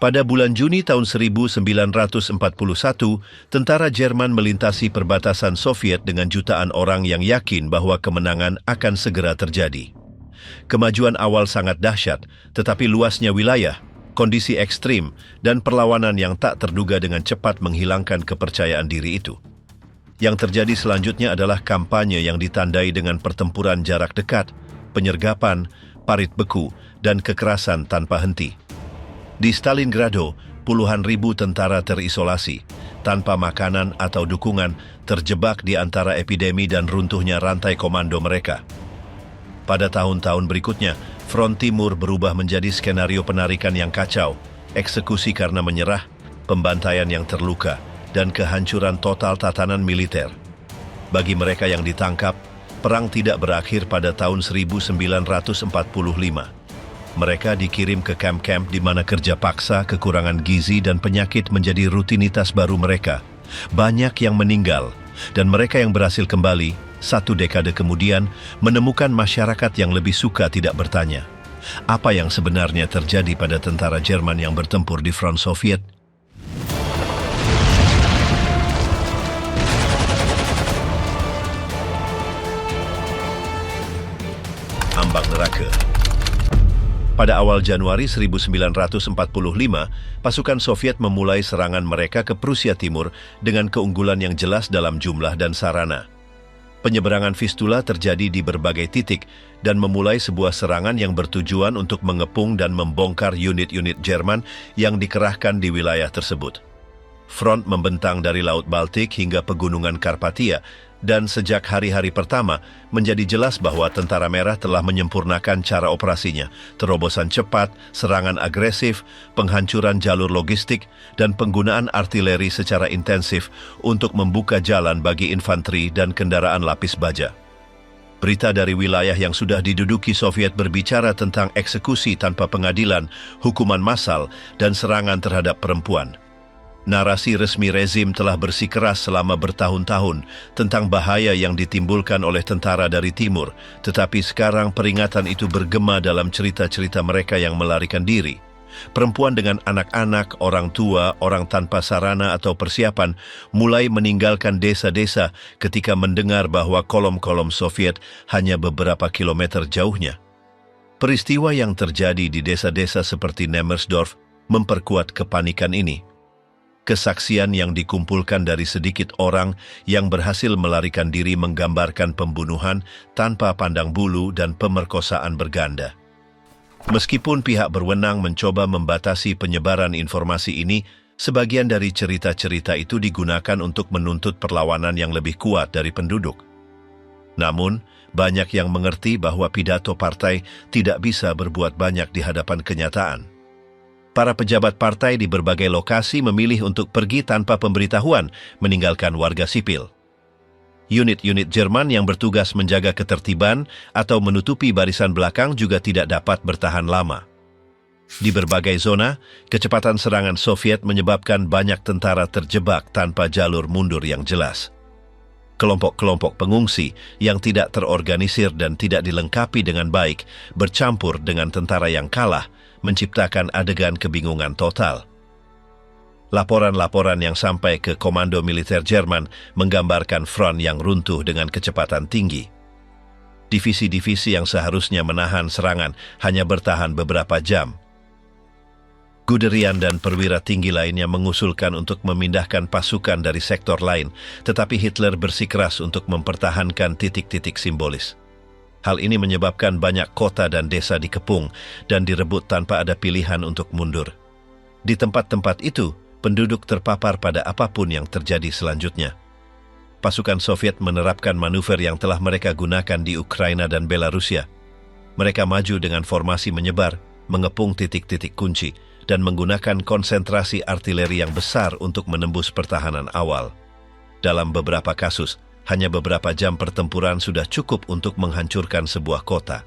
Pada bulan Juni tahun 1941, tentara Jerman melintasi perbatasan Soviet dengan jutaan orang yang yakin bahwa kemenangan akan segera terjadi. Kemajuan awal sangat dahsyat, tetapi luasnya wilayah, kondisi ekstrim, dan perlawanan yang tak terduga dengan cepat menghilangkan kepercayaan diri itu. Yang terjadi selanjutnya adalah kampanye yang ditandai dengan pertempuran jarak dekat, penyergapan, parit beku, dan kekerasan tanpa henti. Di Stalingrado, puluhan ribu tentara terisolasi, tanpa makanan atau dukungan, terjebak di antara epidemi dan runtuhnya rantai komando mereka. Pada tahun-tahun berikutnya, Front Timur berubah menjadi skenario penarikan yang kacau, eksekusi karena menyerah, pembantaian yang terluka, dan kehancuran total tatanan militer. Bagi mereka yang ditangkap, perang tidak berakhir pada tahun 1945. Mereka dikirim ke kamp-kamp di mana kerja paksa, kekurangan gizi, dan penyakit menjadi rutinitas baru mereka. Banyak yang meninggal, dan mereka yang berhasil kembali, satu dekade kemudian, menemukan masyarakat yang lebih suka tidak bertanya. Apa yang sebenarnya terjadi pada tentara Jerman yang bertempur di front Soviet? Ambang neraka. Pada awal Januari 1945, pasukan Soviet memulai serangan mereka ke Prusia Timur dengan keunggulan yang jelas dalam jumlah dan sarana. Penyeberangan Vistula terjadi di berbagai titik dan memulai sebuah serangan yang bertujuan untuk mengepung dan membongkar unit-unit Jerman yang dikerahkan di wilayah tersebut. Front membentang dari Laut Baltik hingga Pegunungan Karpatia, dan sejak hari-hari pertama menjadi jelas bahwa Tentara Merah telah menyempurnakan cara operasinya, terobosan cepat, serangan agresif, penghancuran jalur logistik, dan penggunaan artileri secara intensif untuk membuka jalan bagi infanteri dan kendaraan lapis baja. Berita dari wilayah yang sudah diduduki Soviet berbicara tentang eksekusi tanpa pengadilan, hukuman massal, dan serangan terhadap perempuan. Narasi resmi rezim telah bersikeras selama bertahun-tahun tentang bahaya yang ditimbulkan oleh tentara dari timur, tetapi sekarang peringatan itu bergema dalam cerita-cerita mereka yang melarikan diri. Perempuan dengan anak-anak, orang tua, orang tanpa sarana atau persiapan mulai meninggalkan desa-desa ketika mendengar bahwa kolom-kolom Soviet hanya beberapa kilometer jauhnya. Peristiwa yang terjadi di desa-desa seperti Nemersdorf memperkuat kepanikan ini. Kesaksian yang dikumpulkan dari sedikit orang yang berhasil melarikan diri menggambarkan pembunuhan tanpa pandang bulu dan pemerkosaan berganda. Meskipun pihak berwenang mencoba membatasi penyebaran informasi ini, sebagian dari cerita-cerita itu digunakan untuk menuntut perlawanan yang lebih kuat dari penduduk. Namun, banyak yang mengerti bahwa pidato partai tidak bisa berbuat banyak di hadapan kenyataan. Para pejabat partai di berbagai lokasi memilih untuk pergi tanpa pemberitahuan, meninggalkan warga sipil. Unit-unit Jerman yang bertugas menjaga ketertiban atau menutupi barisan belakang juga tidak dapat bertahan lama. Di berbagai zona, kecepatan serangan Soviet menyebabkan banyak tentara terjebak tanpa jalur mundur yang jelas. Kelompok-kelompok pengungsi yang tidak terorganisir dan tidak dilengkapi dengan baik bercampur dengan tentara yang kalah, menciptakan adegan kebingungan total. Laporan-laporan yang sampai ke Komando Militer Jerman menggambarkan front yang runtuh dengan kecepatan tinggi. Divisi-divisi yang seharusnya menahan serangan hanya bertahan beberapa jam. Guderian dan perwira tinggi lainnya mengusulkan untuk memindahkan pasukan dari sektor lain, tetapi Hitler bersikeras untuk mempertahankan titik-titik simbolis. Hal ini menyebabkan banyak kota dan desa dikepung dan direbut tanpa ada pilihan untuk mundur. Di tempat-tempat itu, penduduk terpapar pada apapun yang terjadi selanjutnya. Pasukan Soviet menerapkan manuver yang telah mereka gunakan di Ukraina dan Belarusia. Mereka maju dengan formasi menyebar, mengepung titik-titik kunci, dan menggunakan konsentrasi artileri yang besar untuk menembus pertahanan awal. Dalam beberapa kasus, hanya beberapa jam pertempuran sudah cukup untuk menghancurkan sebuah kota.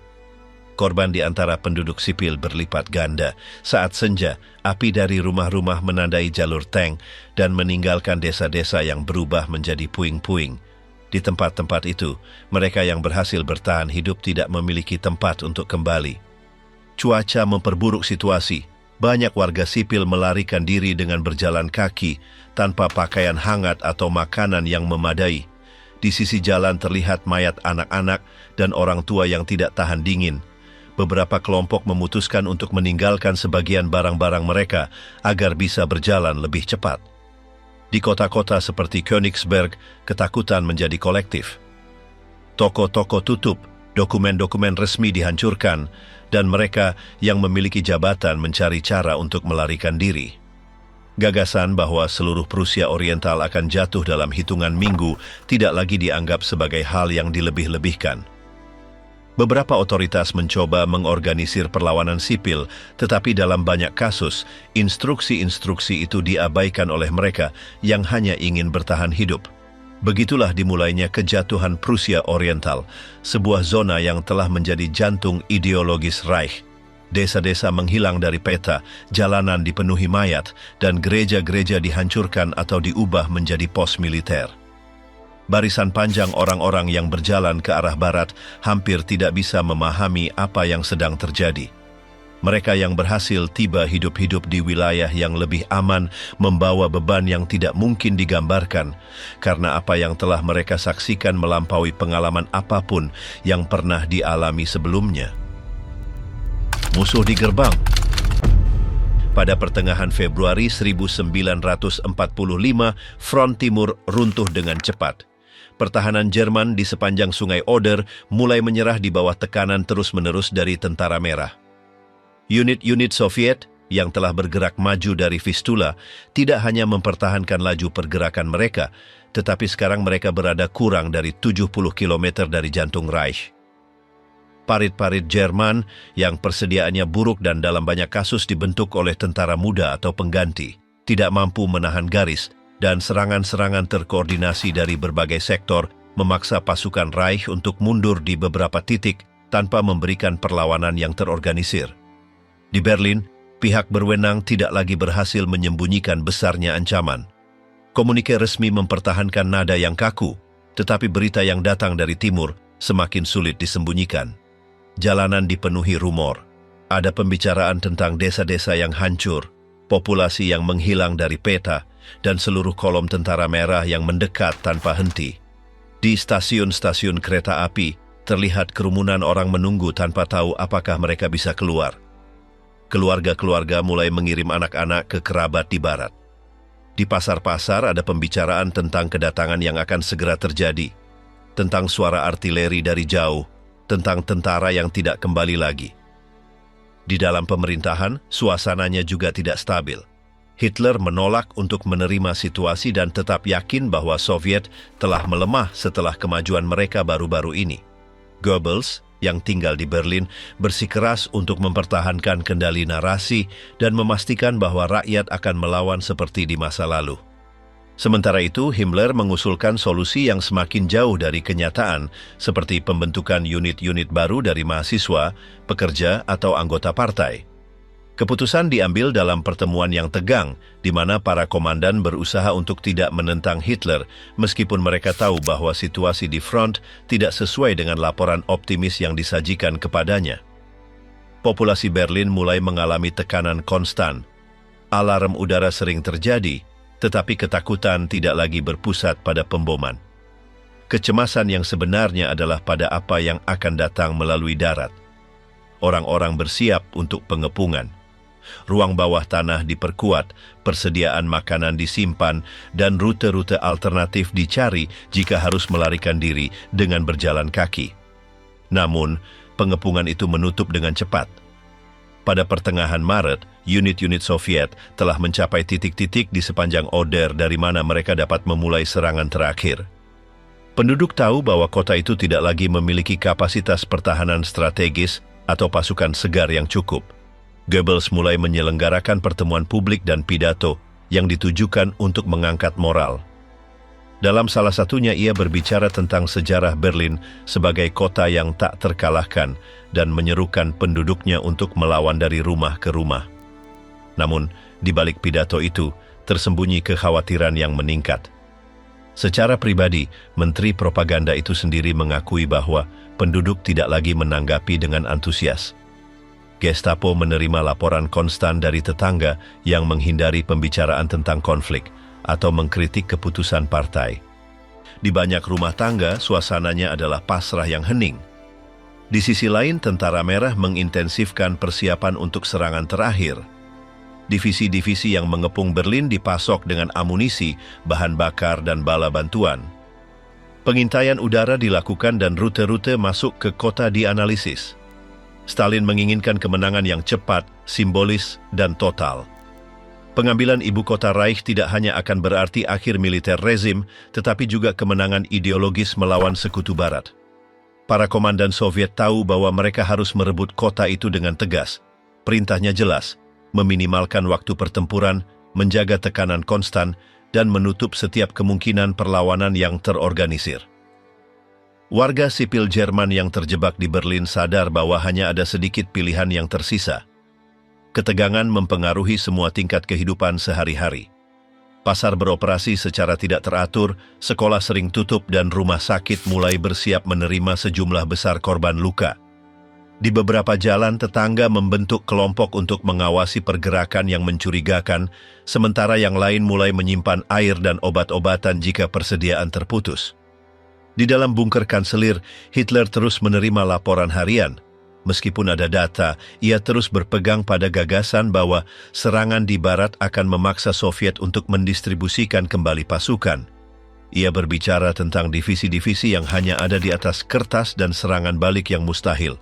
Korban di antara penduduk sipil berlipat ganda. Saat senja, api dari rumah-rumah menandai jalur tank dan meninggalkan desa-desa yang berubah menjadi puing-puing. Di tempat-tempat itu, mereka yang berhasil bertahan hidup tidak memiliki tempat untuk kembali. Cuaca memperburuk situasi. banyak warga sipil melarikan diri dengan berjalan kaki tanpa pakaian hangat atau makanan yang memadai. Di sisi jalan terlihat mayat anak-anak dan orang tua yang tidak tahan dingin. Beberapa kelompok memutuskan untuk meninggalkan sebagian barang-barang mereka agar bisa berjalan lebih cepat. Di kota-kota seperti Königsberg, ketakutan menjadi kolektif. Toko-toko tutup, dokumen-dokumen resmi dihancurkan, dan mereka yang memiliki jabatan mencari cara untuk melarikan diri. Gagasan bahwa seluruh Prusia Oriental akan jatuh dalam hitungan minggu tidak lagi dianggap sebagai hal yang dilebih-lebihkan. Beberapa otoritas mencoba mengorganisir perlawanan sipil, tetapi dalam banyak kasus, instruksi-instruksi itu diabaikan oleh mereka yang hanya ingin bertahan hidup. Begitulah dimulainya kejatuhan Prusia Oriental, sebuah zona yang telah menjadi jantung ideologis Reich. Desa-desa menghilang dari peta, jalanan dipenuhi mayat, dan gereja-gereja dihancurkan atau diubah menjadi pos militer. Barisan panjang orang-orang yang berjalan ke arah barat hampir tidak bisa memahami apa yang sedang terjadi. Mereka yang berhasil tiba hidup-hidup di wilayah yang lebih aman membawa beban yang tidak mungkin digambarkan, karena apa yang telah mereka saksikan melampaui pengalaman apapun yang pernah dialami sebelumnya. Musuh di gerbang. Pada pertengahan Februari 1945, front timur runtuh dengan cepat. Pertahanan Jerman di sepanjang Sungai Oder mulai menyerah di bawah tekanan terus-menerus dari Tentara Merah. Unit-unit Soviet yang telah bergerak maju dari Vistula tidak hanya mempertahankan laju pergerakan mereka, tetapi sekarang mereka berada kurang dari 70 km dari jantung Reich. Parit-parit Jerman yang persediaannya buruk dan dalam banyak kasus dibentuk oleh tentara muda atau pengganti, tidak mampu menahan garis, dan serangan-serangan terkoordinasi dari berbagai sektor memaksa pasukan Reich untuk mundur di beberapa titik tanpa memberikan perlawanan yang terorganisir. Di Berlin, pihak berwenang tidak lagi berhasil menyembunyikan besarnya ancaman. Komunike resmi mempertahankan nada yang kaku, tetapi berita yang datang dari timur semakin sulit disembunyikan. Jalanan dipenuhi rumor. Ada pembicaraan tentang desa-desa yang hancur, populasi yang menghilang dari peta, dan seluruh kolom Tentara Merah yang mendekat tanpa henti. Di stasiun-stasiun kereta api, terlihat kerumunan orang menunggu tanpa tahu apakah mereka bisa keluar. Keluarga-keluarga mulai mengirim anak-anak ke kerabat di barat. Di pasar-pasar ada pembicaraan tentang kedatangan yang akan segera terjadi, tentang suara artileri dari jauh, tentang tentara yang tidak kembali lagi. Di dalam pemerintahan, suasananya juga tidak stabil. Hitler menolak untuk menerima situasi dan tetap yakin bahwa Soviet telah melemah setelah kemajuan mereka baru-baru ini. Goebbels, yang tinggal di Berlin, bersikeras untuk mempertahankan kendali narasi dan memastikan bahwa rakyat akan melawan seperti di masa lalu. Sementara itu, Himmler mengusulkan solusi yang semakin jauh dari kenyataan, seperti pembentukan unit-unit baru dari mahasiswa, pekerja, atau anggota partai. Keputusan diambil dalam pertemuan yang tegang, di mana para komandan berusaha untuk tidak menentang Hitler, meskipun mereka tahu bahwa situasi di front tidak sesuai dengan laporan optimis yang disajikan kepadanya. Populasi Berlin mulai mengalami tekanan konstan. Alarm udara sering terjadi, tetapi ketakutan tidak lagi berpusat pada pemboman. Kecemasan yang sebenarnya adalah pada apa yang akan datang melalui darat. Orang-orang bersiap untuk pengepungan. Ruang bawah tanah diperkuat, persediaan makanan disimpan, dan rute-rute alternatif dicari jika harus melarikan diri dengan berjalan kaki. Namun, pengepungan itu menutup dengan cepat. Pada pertengahan Maret, unit-unit Soviet telah mencapai titik-titik di sepanjang Oder dari mana mereka dapat memulai serangan terakhir. Penduduk tahu bahwa kota itu tidak lagi memiliki kapasitas pertahanan strategis atau pasukan segar yang cukup. Goebbels mulai menyelenggarakan pertemuan publik dan pidato yang ditujukan untuk mengangkat moral. Dalam salah satunya ia berbicara tentang sejarah Berlin sebagai kota yang tak terkalahkan dan menyerukan penduduknya untuk melawan dari rumah ke rumah. Namun, di balik pidato itu, tersembunyi kekhawatiran yang meningkat. Secara pribadi, Menteri Propaganda itu sendiri mengakui bahwa penduduk tidak lagi menanggapi dengan antusias. Gestapo menerima laporan konstan dari tetangga yang menghindari pembicaraan tentang konflik atau mengkritik keputusan partai. Di banyak rumah tangga, suasananya adalah pasrah yang hening. Di sisi lain, Tentara Merah mengintensifkan persiapan untuk serangan terakhir. Divisi-divisi yang mengepung Berlin dipasok dengan amunisi, bahan bakar, dan bala bantuan. Pengintaian udara dilakukan dan rute-rute masuk ke kota dianalisis. Stalin menginginkan kemenangan yang cepat, simbolis, dan total. Pengambilan ibu kota Reich tidak hanya akan berarti akhir militer rezim, tetapi juga kemenangan ideologis melawan sekutu Barat. Para komandan Soviet tahu bahwa mereka harus merebut kota itu dengan tegas. Perintahnya jelas, meminimalkan waktu pertempuran, menjaga tekanan konstan, dan menutup setiap kemungkinan perlawanan yang terorganisir. Warga sipil Jerman yang terjebak di Berlin sadar bahwa hanya ada sedikit pilihan yang tersisa. Ketegangan mempengaruhi semua tingkat kehidupan sehari-hari. Pasar beroperasi secara tidak teratur, sekolah sering tutup, dan rumah sakit mulai bersiap menerima sejumlah besar korban luka. Di beberapa jalan, tetangga membentuk kelompok untuk mengawasi pergerakan yang mencurigakan, sementara yang lain mulai menyimpan air dan obat-obatan jika persediaan terputus. Di dalam bunker kanselir, Hitler terus menerima laporan harian. Meskipun ada data, ia terus berpegang pada gagasan bahwa serangan di barat akan memaksa Soviet untuk mendistribusikan kembali pasukan. Ia berbicara tentang divisi-divisi yang hanya ada di atas kertas dan serangan balik yang mustahil.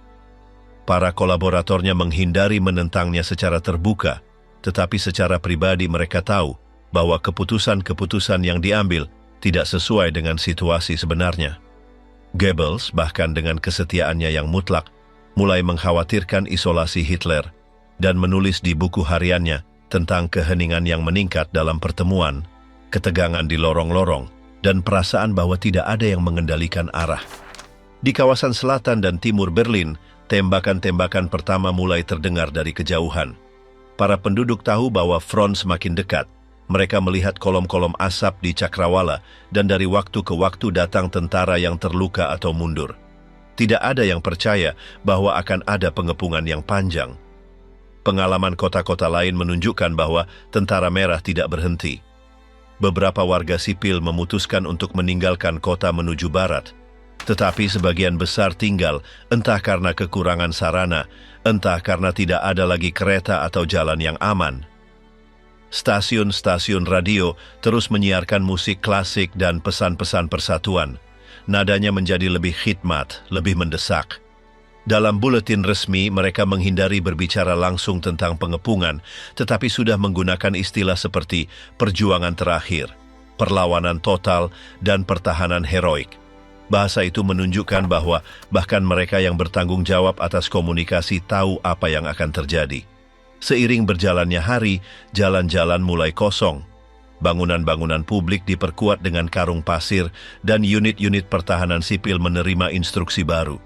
Para kolaboratornya menghindari menentangnya secara terbuka, tetapi secara pribadi mereka tahu bahwa keputusan-keputusan yang diambil tidak sesuai dengan situasi sebenarnya. Goebbels, bahkan dengan kesetiaannya yang mutlak, mulai mengkhawatirkan isolasi Hitler dan menulis di buku hariannya tentang keheningan yang meningkat dalam pertemuan, ketegangan di lorong-lorong, dan perasaan bahwa tidak ada yang mengendalikan arah. Di kawasan selatan dan timur Berlin, tembakan-tembakan pertama mulai terdengar dari kejauhan. Para penduduk tahu bahwa front semakin dekat. Mereka melihat kolom-kolom asap di cakrawala dan dari waktu ke waktu datang tentara yang terluka atau mundur. Tidak ada yang percaya bahwa akan ada pengepungan yang panjang. Pengalaman kota-kota lain menunjukkan bahwa Tentara Merah tidak berhenti. Beberapa warga sipil memutuskan untuk meninggalkan kota menuju barat. Tetapi sebagian besar tinggal, entah karena kekurangan sarana, entah karena tidak ada lagi kereta atau jalan yang aman. Stasiun-stasiun radio terus menyiarkan musik klasik dan pesan-pesan persatuan. Nadanya menjadi lebih khidmat, lebih mendesak. Dalam buletin resmi, mereka menghindari berbicara langsung tentang pengepungan, tetapi sudah menggunakan istilah seperti perjuangan terakhir, perlawanan total, dan pertahanan heroik. Bahasa itu menunjukkan bahwa bahkan mereka yang bertanggung jawab atas komunikasi tahu apa yang akan terjadi. Seiring berjalannya hari, jalan-jalan mulai kosong. Bangunan-bangunan publik diperkuat dengan karung pasir dan unit-unit pertahanan sipil menerima instruksi baru.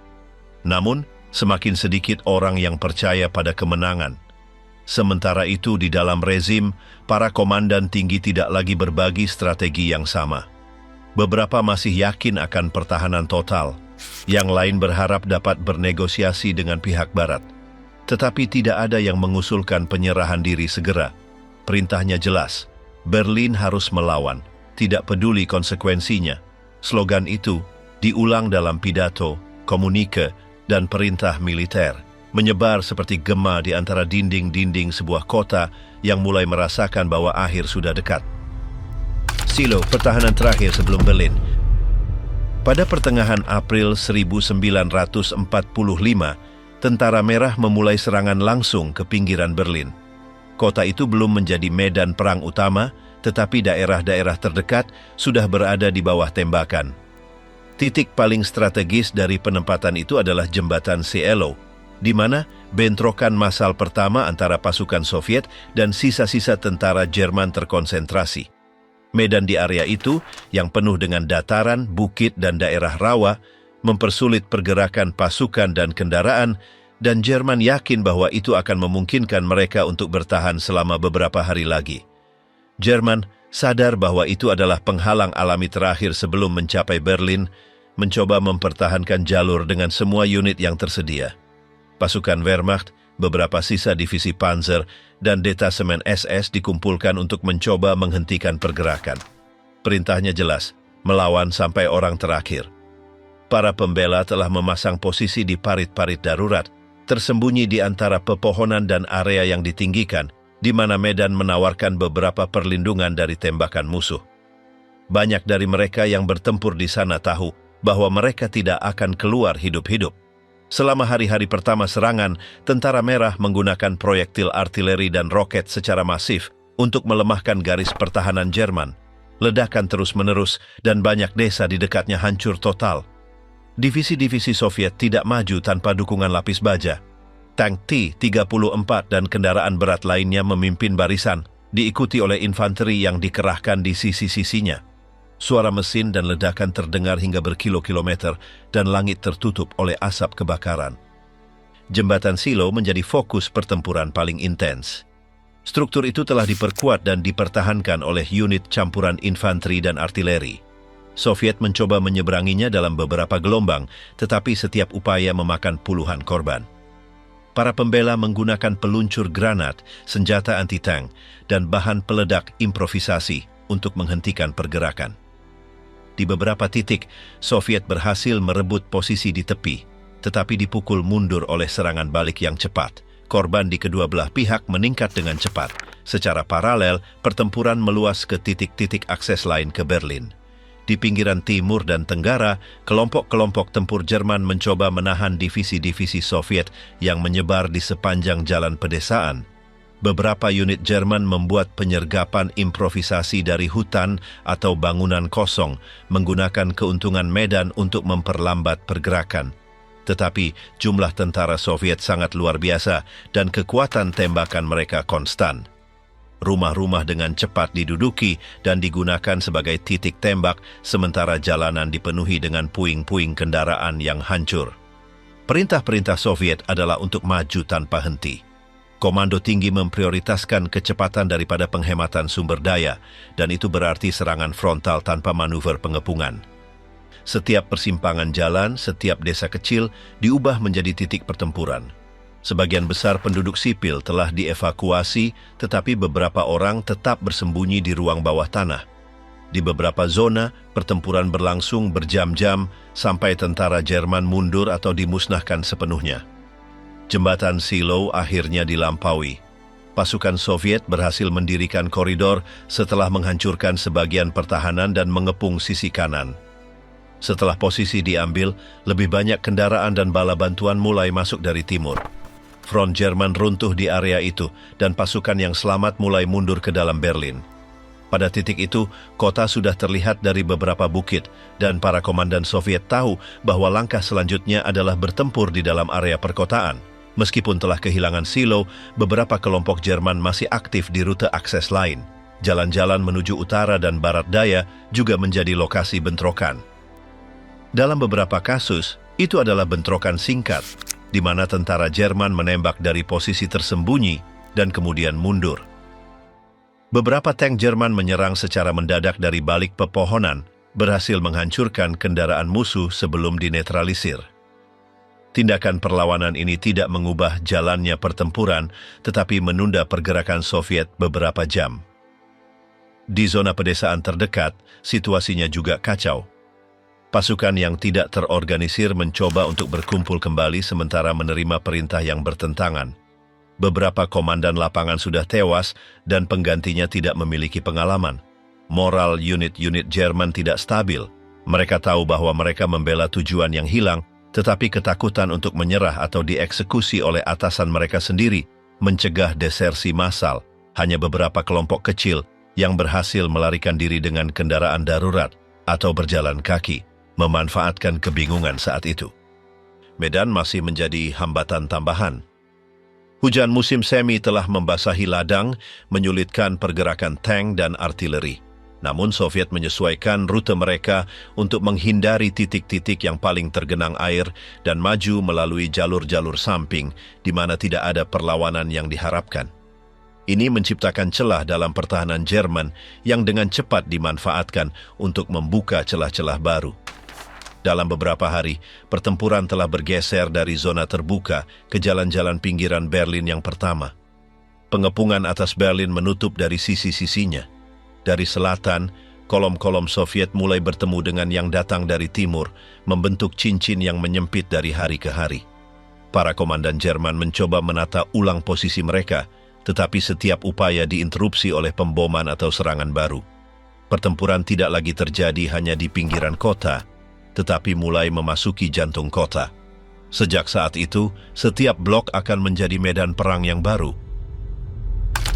Namun, semakin sedikit orang yang percaya pada kemenangan. Sementara itu, di dalam rezim, para komandan tinggi tidak lagi berbagi strategi yang sama. Beberapa masih yakin akan pertahanan total. Yang lain berharap dapat bernegosiasi dengan pihak barat. Tetapi tidak ada yang mengusulkan penyerahan diri segera. Perintahnya jelas, Berlin harus melawan, tidak peduli konsekuensinya. Slogan itu diulang dalam pidato, komunike, dan perintah militer, menyebar seperti gema di antara dinding-dinding sebuah kota yang mulai merasakan bahwa akhir sudah dekat. Silo, pertahanan terakhir sebelum Berlin. Pada pertengahan April 1945, Tentara Merah memulai serangan langsung ke pinggiran Berlin. Kota itu belum menjadi medan perang utama, tetapi daerah-daerah terdekat sudah berada di bawah tembakan. Titik paling strategis dari penempatan itu adalah jembatan Cielo, di mana bentrokan massal pertama antara pasukan Soviet dan sisa-sisa tentara Jerman terkonsentrasi. Medan di area itu, yang penuh dengan dataran, bukit, dan daerah rawa, mempersulit pergerakan pasukan dan kendaraan, dan Jerman yakin bahwa itu akan memungkinkan mereka untuk bertahan selama beberapa hari lagi. Jerman sadar bahwa itu adalah penghalang alami terakhir sebelum mencapai Berlin, mencoba mempertahankan jalur dengan semua unit yang tersedia. Pasukan Wehrmacht Beberapa sisa divisi Panzer dan detasemen SS dikumpulkan untuk mencoba menghentikan pergerakan. Perintahnya jelas, melawan sampai orang terakhir. Para pembela telah memasang posisi di parit-parit darurat, tersembunyi di antara pepohonan dan area yang ditinggikan, di mana medan menawarkan beberapa perlindungan dari tembakan musuh. Banyak dari mereka yang bertempur di sana tahu bahwa mereka tidak akan keluar hidup-hidup. Selama hari-hari pertama serangan, Tentara Merah menggunakan proyektil artileri dan roket secara masif untuk melemahkan garis pertahanan Jerman. Ledakan terus-menerus dan banyak desa di dekatnya hancur total. Divisi-divisi Soviet tidak maju tanpa dukungan lapis baja. Tank T-34 dan kendaraan berat lainnya memimpin barisan, diikuti oleh infanteri yang dikerahkan di sisi-sisinya. Suara mesin dan ledakan terdengar hingga berkilo-kilometer dan langit tertutup oleh asap kebakaran. Jembatan Silo menjadi fokus pertempuran paling intens. Struktur itu telah diperkuat dan dipertahankan oleh unit campuran infanteri dan artileri. Soviet mencoba menyeberanginya dalam beberapa gelombang, tetapi setiap upaya memakan puluhan korban. Para pembela menggunakan peluncur granat, senjata anti-tank, dan bahan peledak improvisasi untuk menghentikan pergerakan. Di beberapa titik, Soviet berhasil merebut posisi di tepi, tetapi dipukul mundur oleh serangan balik yang cepat. Korban di kedua belah pihak meningkat dengan cepat. Secara paralel, pertempuran meluas ke titik-titik akses lain ke Berlin. Di pinggiran timur dan tenggara, kelompok-kelompok tempur Jerman mencoba menahan divisi-divisi Soviet yang menyebar di sepanjang jalan pedesaan. Beberapa unit Jerman membuat penyergapan improvisasi dari hutan atau bangunan kosong, menggunakan keuntungan medan untuk memperlambat pergerakan. Tetapi jumlah tentara Soviet sangat luar biasa dan kekuatan tembakan mereka konstan. Rumah-rumah dengan cepat diduduki dan digunakan sebagai titik tembak, sementara jalanan dipenuhi dengan puing-puing kendaraan yang hancur. Perintah-perintah Soviet adalah untuk maju tanpa henti. Komando tinggi memprioritaskan kecepatan daripada penghematan sumber daya, dan itu berarti serangan frontal tanpa manuver pengepungan. Setiap persimpangan jalan, setiap desa kecil diubah menjadi titik pertempuran. Sebagian besar penduduk sipil telah dievakuasi, tetapi beberapa orang tetap bersembunyi di ruang bawah tanah. Di beberapa zona, pertempuran berlangsung berjam-jam sampai tentara Jerman mundur atau dimusnahkan sepenuhnya. Jembatan Silo akhirnya dilampaui. Pasukan Soviet berhasil mendirikan koridor setelah menghancurkan sebagian pertahanan dan mengepung sisi kanan. Setelah posisi diambil, lebih banyak kendaraan dan bala bantuan mulai masuk dari timur. Front Jerman runtuh di area itu dan pasukan yang selamat mulai mundur ke dalam Berlin. Pada titik itu, kota sudah terlihat dari beberapa bukit dan para komandan Soviet tahu bahwa langkah selanjutnya adalah bertempur di dalam area perkotaan. Meskipun telah kehilangan Silo, beberapa kelompok Jerman masih aktif di rute akses lain. Jalan-jalan menuju utara dan barat daya juga menjadi lokasi bentrokan. Dalam beberapa kasus, itu adalah bentrokan singkat, di mana tentara Jerman menembak dari posisi tersembunyi dan kemudian mundur. Beberapa tank Jerman menyerang secara mendadak dari balik pepohonan, berhasil menghancurkan kendaraan musuh sebelum dinetralisir. Tindakan perlawanan ini tidak mengubah jalannya pertempuran, tetapi menunda pergerakan Soviet beberapa jam. Di zona pedesaan terdekat, situasinya juga kacau. Pasukan yang tidak terorganisir mencoba untuk berkumpul kembali sementara menerima perintah yang bertentangan. Beberapa komandan lapangan sudah tewas dan penggantinya tidak memiliki pengalaman. Moral unit-unit Jerman tidak stabil. Mereka tahu bahwa mereka membela tujuan yang hilang, tetapi ketakutan untuk menyerah atau dieksekusi oleh atasan mereka sendiri mencegah desersi massal. Hanya beberapa kelompok kecil yang berhasil melarikan diri dengan kendaraan darurat atau berjalan kaki, memanfaatkan kebingungan saat itu. Medan masih menjadi hambatan tambahan. Hujan musim semi telah membasahi ladang, menyulitkan pergerakan tank dan artileri. Namun Soviet menyesuaikan rute mereka untuk menghindari titik-titik yang paling tergenang air dan maju melalui jalur-jalur samping di mana tidak ada perlawanan yang diharapkan. Ini menciptakan celah dalam pertahanan Jerman yang dengan cepat dimanfaatkan untuk membuka celah-celah baru. Dalam beberapa hari, pertempuran telah bergeser dari zona terbuka ke jalan-jalan pinggiran Berlin yang pertama. Pengepungan atas Berlin menutup dari sisi-sisinya. Dari selatan, kolom-kolom Soviet mulai bertemu dengan yang datang dari timur, membentuk cincin yang menyempit dari hari ke hari. Para komandan Jerman mencoba menata ulang posisi mereka, tetapi setiap upaya diinterupsi oleh pemboman atau serangan baru. Pertempuran tidak lagi terjadi hanya di pinggiran kota, tetapi mulai memasuki jantung kota. Sejak saat itu, setiap blok akan menjadi medan perang yang baru.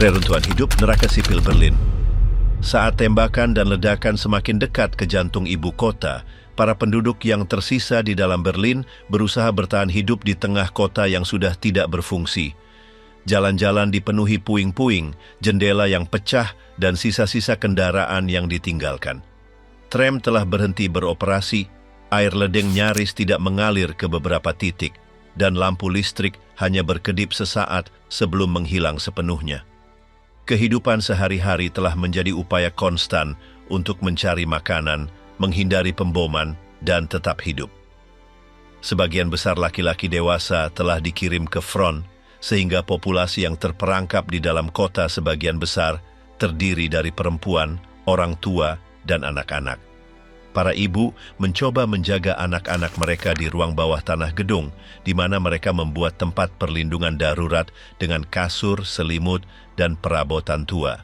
Reruntuhan hidup neraka sipil Berlin. Saat tembakan dan ledakan semakin dekat ke jantung ibu kota, para penduduk yang tersisa di dalam Berlin berusaha bertahan hidup di tengah kota yang sudah tidak berfungsi. Jalan-jalan dipenuhi puing-puing, jendela yang pecah, dan sisa-sisa kendaraan yang ditinggalkan. Tram telah berhenti beroperasi, air ledeng nyaris tidak mengalir ke beberapa titik, dan lampu listrik hanya berkedip sesaat sebelum menghilang sepenuhnya. Kehidupan sehari-hari telah menjadi upaya konstan untuk mencari makanan, menghindari pemboman, dan tetap hidup. Sebagian besar laki-laki dewasa telah dikirim ke front, sehingga populasi yang terperangkap di dalam kota sebagian besar terdiri dari perempuan, orang tua, dan anak-anak. Para ibu mencoba menjaga anak-anak mereka di ruang bawah tanah gedung, di mana mereka membuat tempat perlindungan darurat dengan kasur, selimut, dan perabotan tua.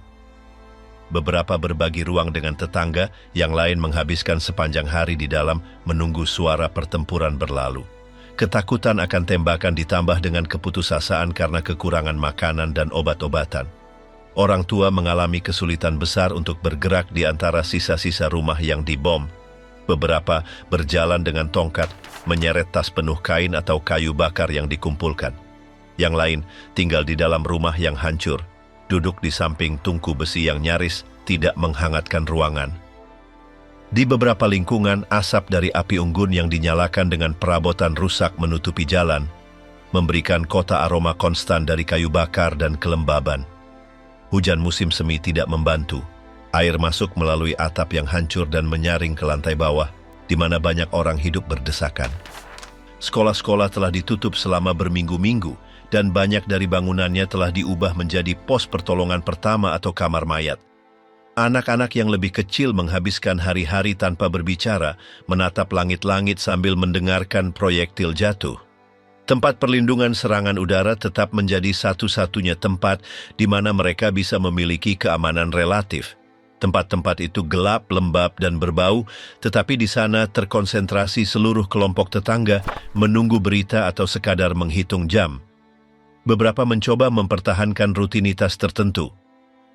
Beberapa berbagi ruang dengan tetangga, yang lain menghabiskan sepanjang hari di dalam menunggu suara pertempuran berlalu. Ketakutan akan tembakan ditambah dengan keputusasaan karena kekurangan makanan dan obat-obatan. Orang tua mengalami kesulitan besar untuk bergerak di antara sisa-sisa rumah yang dibom. Beberapa berjalan dengan tongkat, menyeret tas penuh kain atau kayu bakar yang dikumpulkan. Yang lain tinggal di dalam rumah yang hancur, duduk di samping tungku besi yang nyaris tidak menghangatkan ruangan. Di beberapa lingkungan, asap dari api unggun yang dinyalakan dengan perabotan rusak menutupi jalan, memberikan kota aroma konstan dari kayu bakar dan kelembaban. Hujan musim semi tidak membantu. Air masuk melalui atap yang hancur dan menyaring ke lantai bawah, di mana banyak orang hidup berdesakan. Sekolah-sekolah telah ditutup selama berminggu-minggu, dan banyak dari bangunannya telah diubah menjadi pos pertolongan pertama atau kamar mayat. Anak-anak yang lebih kecil menghabiskan hari-hari tanpa berbicara, menatap langit-langit sambil mendengarkan proyektil jatuh. Tempat perlindungan serangan udara tetap menjadi satu-satunya tempat di mana mereka bisa memiliki keamanan relatif. Tempat-tempat itu gelap, lembab, dan berbau, tetapi di sana terkonsentrasi seluruh kelompok tetangga menunggu berita atau sekadar menghitung jam. Beberapa mencoba mempertahankan rutinitas tertentu.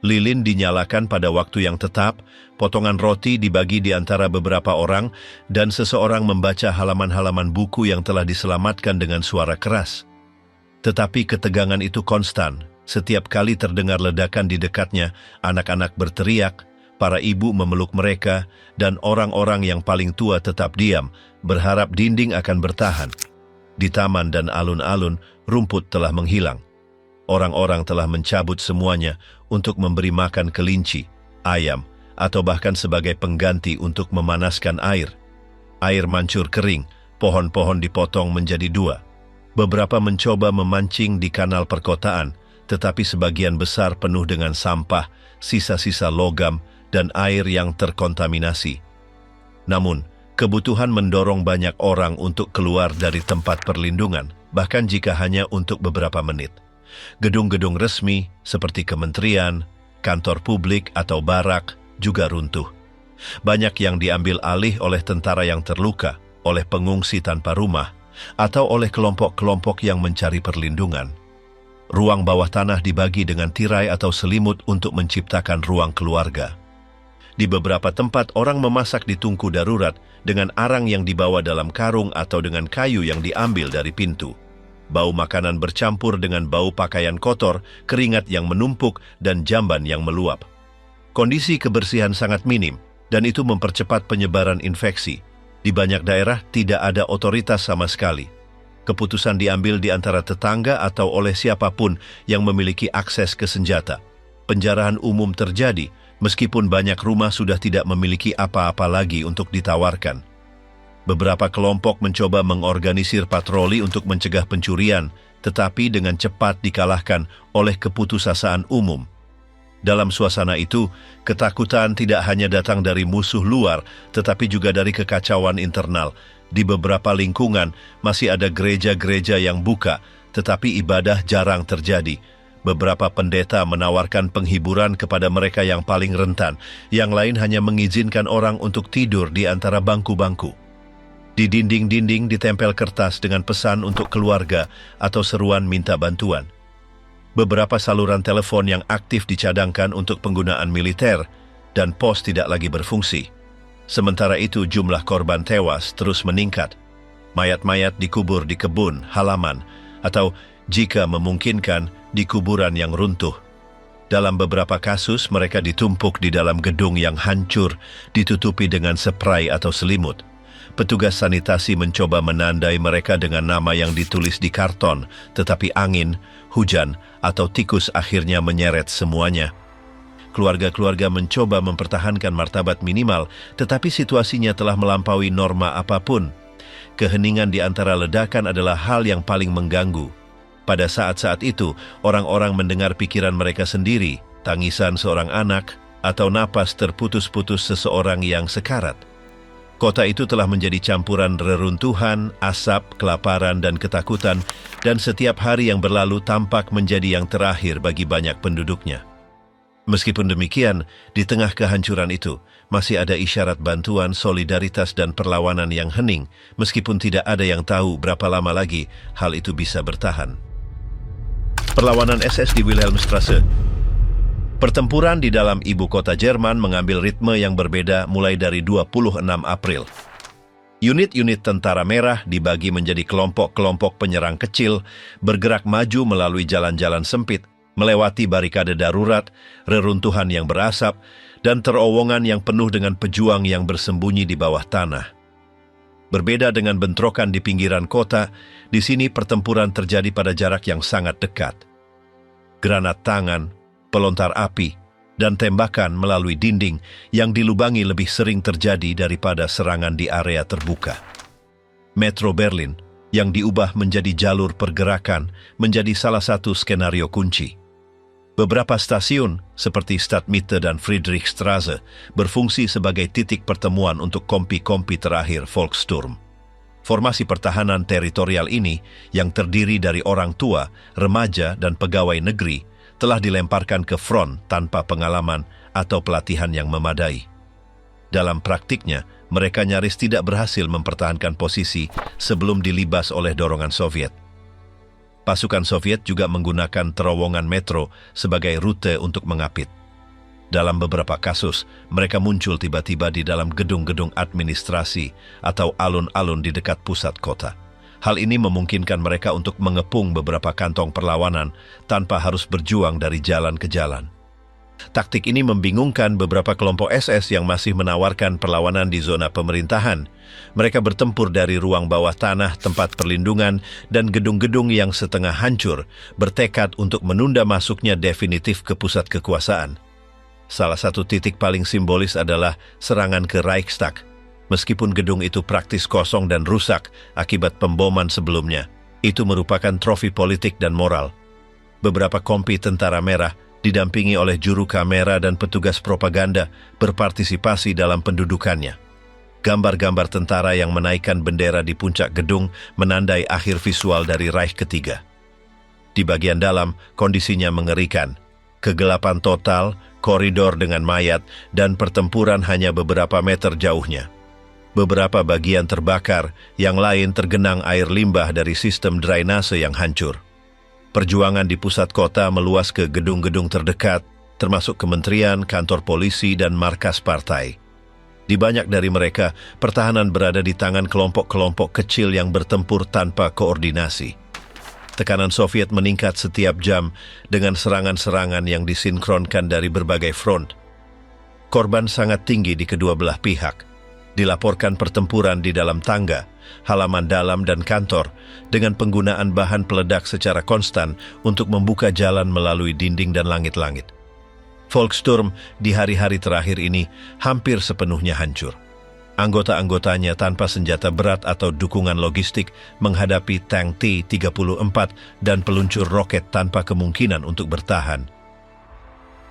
Lilin dinyalakan pada waktu yang tetap, potongan roti dibagi di antara beberapa orang, dan seseorang membaca halaman-halaman buku yang telah diselamatkan dengan suara keras. Tetapi ketegangan itu konstan. Setiap kali terdengar ledakan di dekatnya, anak-anak berteriak, para ibu memeluk mereka, dan orang-orang yang paling tua tetap diam, berharap dinding akan bertahan. Di taman dan alun-alun, rumput telah menghilang. Orang-orang telah mencabut semuanya untuk memberi makan kelinci, ayam, atau bahkan sebagai pengganti untuk memanaskan air. Air mancur kering, pohon-pohon dipotong menjadi dua. Beberapa mencoba memancing di kanal perkotaan, tetapi sebagian besar penuh dengan sampah, sisa-sisa logam, dan air yang terkontaminasi. Namun, kebutuhan mendorong banyak orang untuk keluar dari tempat perlindungan, bahkan jika hanya untuk beberapa menit. Gedung-gedung resmi seperti kementerian, kantor publik, atau barak juga runtuh. Banyak yang diambil alih oleh tentara yang terluka, oleh pengungsi tanpa rumah, atau oleh kelompok-kelompok yang mencari perlindungan. Ruang bawah tanah dibagi dengan tirai atau selimut untuk menciptakan ruang keluarga. Di beberapa tempat orang memasak di tungku darurat dengan arang yang dibawa dalam karung atau dengan kayu yang diambil dari pintu. Bau makanan bercampur dengan bau pakaian kotor, keringat yang menumpuk, dan jamban yang meluap. Kondisi kebersihan sangat minim, dan itu mempercepat penyebaran infeksi. Di banyak daerah tidak ada otoritas sama sekali. Keputusan diambil di antara tetangga atau oleh siapapun yang memiliki akses ke senjata. Penjarahan umum terjadi, meskipun banyak rumah sudah tidak memiliki apa-apa lagi untuk ditawarkan. Beberapa kelompok mencoba mengorganisir patroli untuk mencegah pencurian, tetapi dengan cepat dikalahkan oleh keputusasaan umum. Dalam suasana itu, ketakutan tidak hanya datang dari musuh luar, tetapi juga dari kekacauan internal. Di beberapa lingkungan masih ada gereja-gereja yang buka, tetapi ibadah jarang terjadi. Beberapa pendeta menawarkan penghiburan kepada mereka yang paling rentan, yang lain hanya mengizinkan orang untuk tidur di antara bangku-bangku. Di dinding-dinding ditempel kertas dengan pesan untuk keluarga atau seruan minta bantuan. Beberapa saluran telepon yang aktif dicadangkan untuk penggunaan militer dan pos tidak lagi berfungsi. Sementara itu jumlah korban tewas terus meningkat. Mayat-mayat dikubur di kebun, halaman, atau jika memungkinkan di kuburan yang runtuh. Dalam beberapa kasus mereka ditumpuk di dalam gedung yang hancur, ditutupi dengan spray atau selimut. Petugas sanitasi mencoba menandai mereka dengan nama yang ditulis di karton, tetapi angin, hujan, atau tikus akhirnya menyeret semuanya. Keluarga-keluarga mencoba mempertahankan martabat minimal, tetapi situasinya telah melampaui norma apapun. Keheningan di antara ledakan adalah hal yang paling mengganggu. Pada saat-saat itu, orang-orang mendengar pikiran mereka sendiri, tangisan seorang anak, atau napas terputus-putus seseorang yang sekarat. Kota itu telah menjadi campuran reruntuhan, asap, kelaparan, dan ketakutan, dan setiap hari yang berlalu tampak menjadi yang terakhir bagi banyak penduduknya. Meskipun demikian, di tengah kehancuran itu, masih ada isyarat bantuan, solidaritas, dan perlawanan yang hening, meskipun tidak ada yang tahu berapa lama lagi hal itu bisa bertahan. Perlawanan SS di Wilhelmstrasse. Pertempuran di dalam ibu kota Jerman mengambil ritme yang berbeda mulai dari 26 April. Unit-unit tentara merah dibagi menjadi kelompok-kelompok penyerang kecil, bergerak maju melalui jalan-jalan sempit, melewati barikade darurat, reruntuhan yang berasap, dan terowongan yang penuh dengan pejuang yang bersembunyi di bawah tanah. Berbeda dengan bentrokan di pinggiran kota, di sini pertempuran terjadi pada jarak yang sangat dekat. Granat tangan, pelontar api, dan tembakan melalui dinding yang dilubangi lebih sering terjadi daripada serangan di area terbuka. Metro Berlin, yang diubah menjadi jalur pergerakan, menjadi salah satu skenario kunci. Beberapa stasiun, seperti Stadtmitte dan Friedrichstraße, berfungsi sebagai titik pertemuan untuk kompi-kompi terakhir Volkssturm. Formasi pertahanan teritorial ini, yang terdiri dari orang tua, remaja, dan pegawai negeri, telah dilemparkan ke front tanpa pengalaman atau pelatihan yang memadai. Dalam praktiknya, mereka nyaris tidak berhasil mempertahankan posisi sebelum dilibas oleh dorongan Soviet. Pasukan Soviet juga menggunakan terowongan metro sebagai rute untuk mengapit. Dalam beberapa kasus, mereka muncul tiba-tiba di dalam gedung-gedung administrasi atau alun-alun di dekat pusat kota. Hal ini memungkinkan mereka untuk mengepung beberapa kantong perlawanan tanpa harus berjuang dari jalan ke jalan. Taktik ini membingungkan beberapa kelompok SS yang masih menawarkan perlawanan di zona pemerintahan. Mereka bertempur dari ruang bawah tanah, tempat perlindungan, dan gedung-gedung yang setengah hancur, bertekad untuk menunda masuknya definitif ke pusat kekuasaan. Salah satu titik paling simbolis adalah serangan ke Reichstag. Meskipun gedung itu praktis kosong dan rusak akibat pemboman sebelumnya, itu merupakan trofi politik dan moral. Beberapa kompi tentara merah didampingi oleh juru kamera dan petugas propaganda berpartisipasi dalam pendudukannya. Gambar-gambar tentara yang menaikkan bendera di puncak gedung menandai akhir visual dari Reich ketiga. Di bagian dalam, kondisinya mengerikan. Kegelapan total, koridor dengan mayat, dan pertempuran hanya beberapa meter jauhnya. Beberapa bagian terbakar, yang lain tergenang air limbah dari sistem drainase yang hancur. Perjuangan di pusat kota meluas ke gedung-gedung terdekat, termasuk kementerian, kantor polisi, dan markas partai. Di banyak dari mereka, pertahanan berada di tangan kelompok-kelompok kecil yang bertempur tanpa koordinasi. Tekanan Soviet meningkat setiap jam dengan serangan-serangan yang disinkronkan dari berbagai front. Korban sangat tinggi di kedua belah pihak. Dilaporkan pertempuran di dalam tangga, halaman dalam, dan kantor dengan penggunaan bahan peledak secara konstan untuk membuka jalan melalui dinding dan langit-langit. Volkssturm di hari-hari terakhir ini hampir sepenuhnya hancur. Anggota-anggotanya tanpa senjata berat atau dukungan logistik menghadapi tank T-34 dan peluncur roket tanpa kemungkinan untuk bertahan.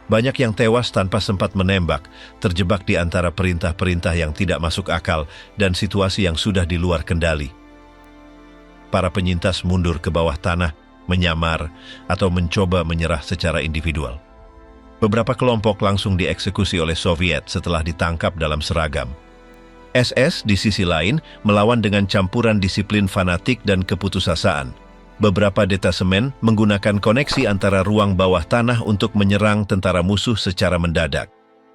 Banyak yang tewas tanpa sempat menembak, terjebak di antara perintah-perintah yang tidak masuk akal dan situasi yang sudah di luar kendali. Para penyintas mundur ke bawah tanah, menyamar, atau mencoba menyerah secara individual. Beberapa kelompok langsung dieksekusi oleh Soviet setelah ditangkap dalam seragam. SS di sisi lain melawan dengan campuran disiplin fanatik dan keputusasaan. Beberapa detasemen menggunakan koneksi antara ruang bawah tanah untuk menyerang tentara musuh secara mendadak.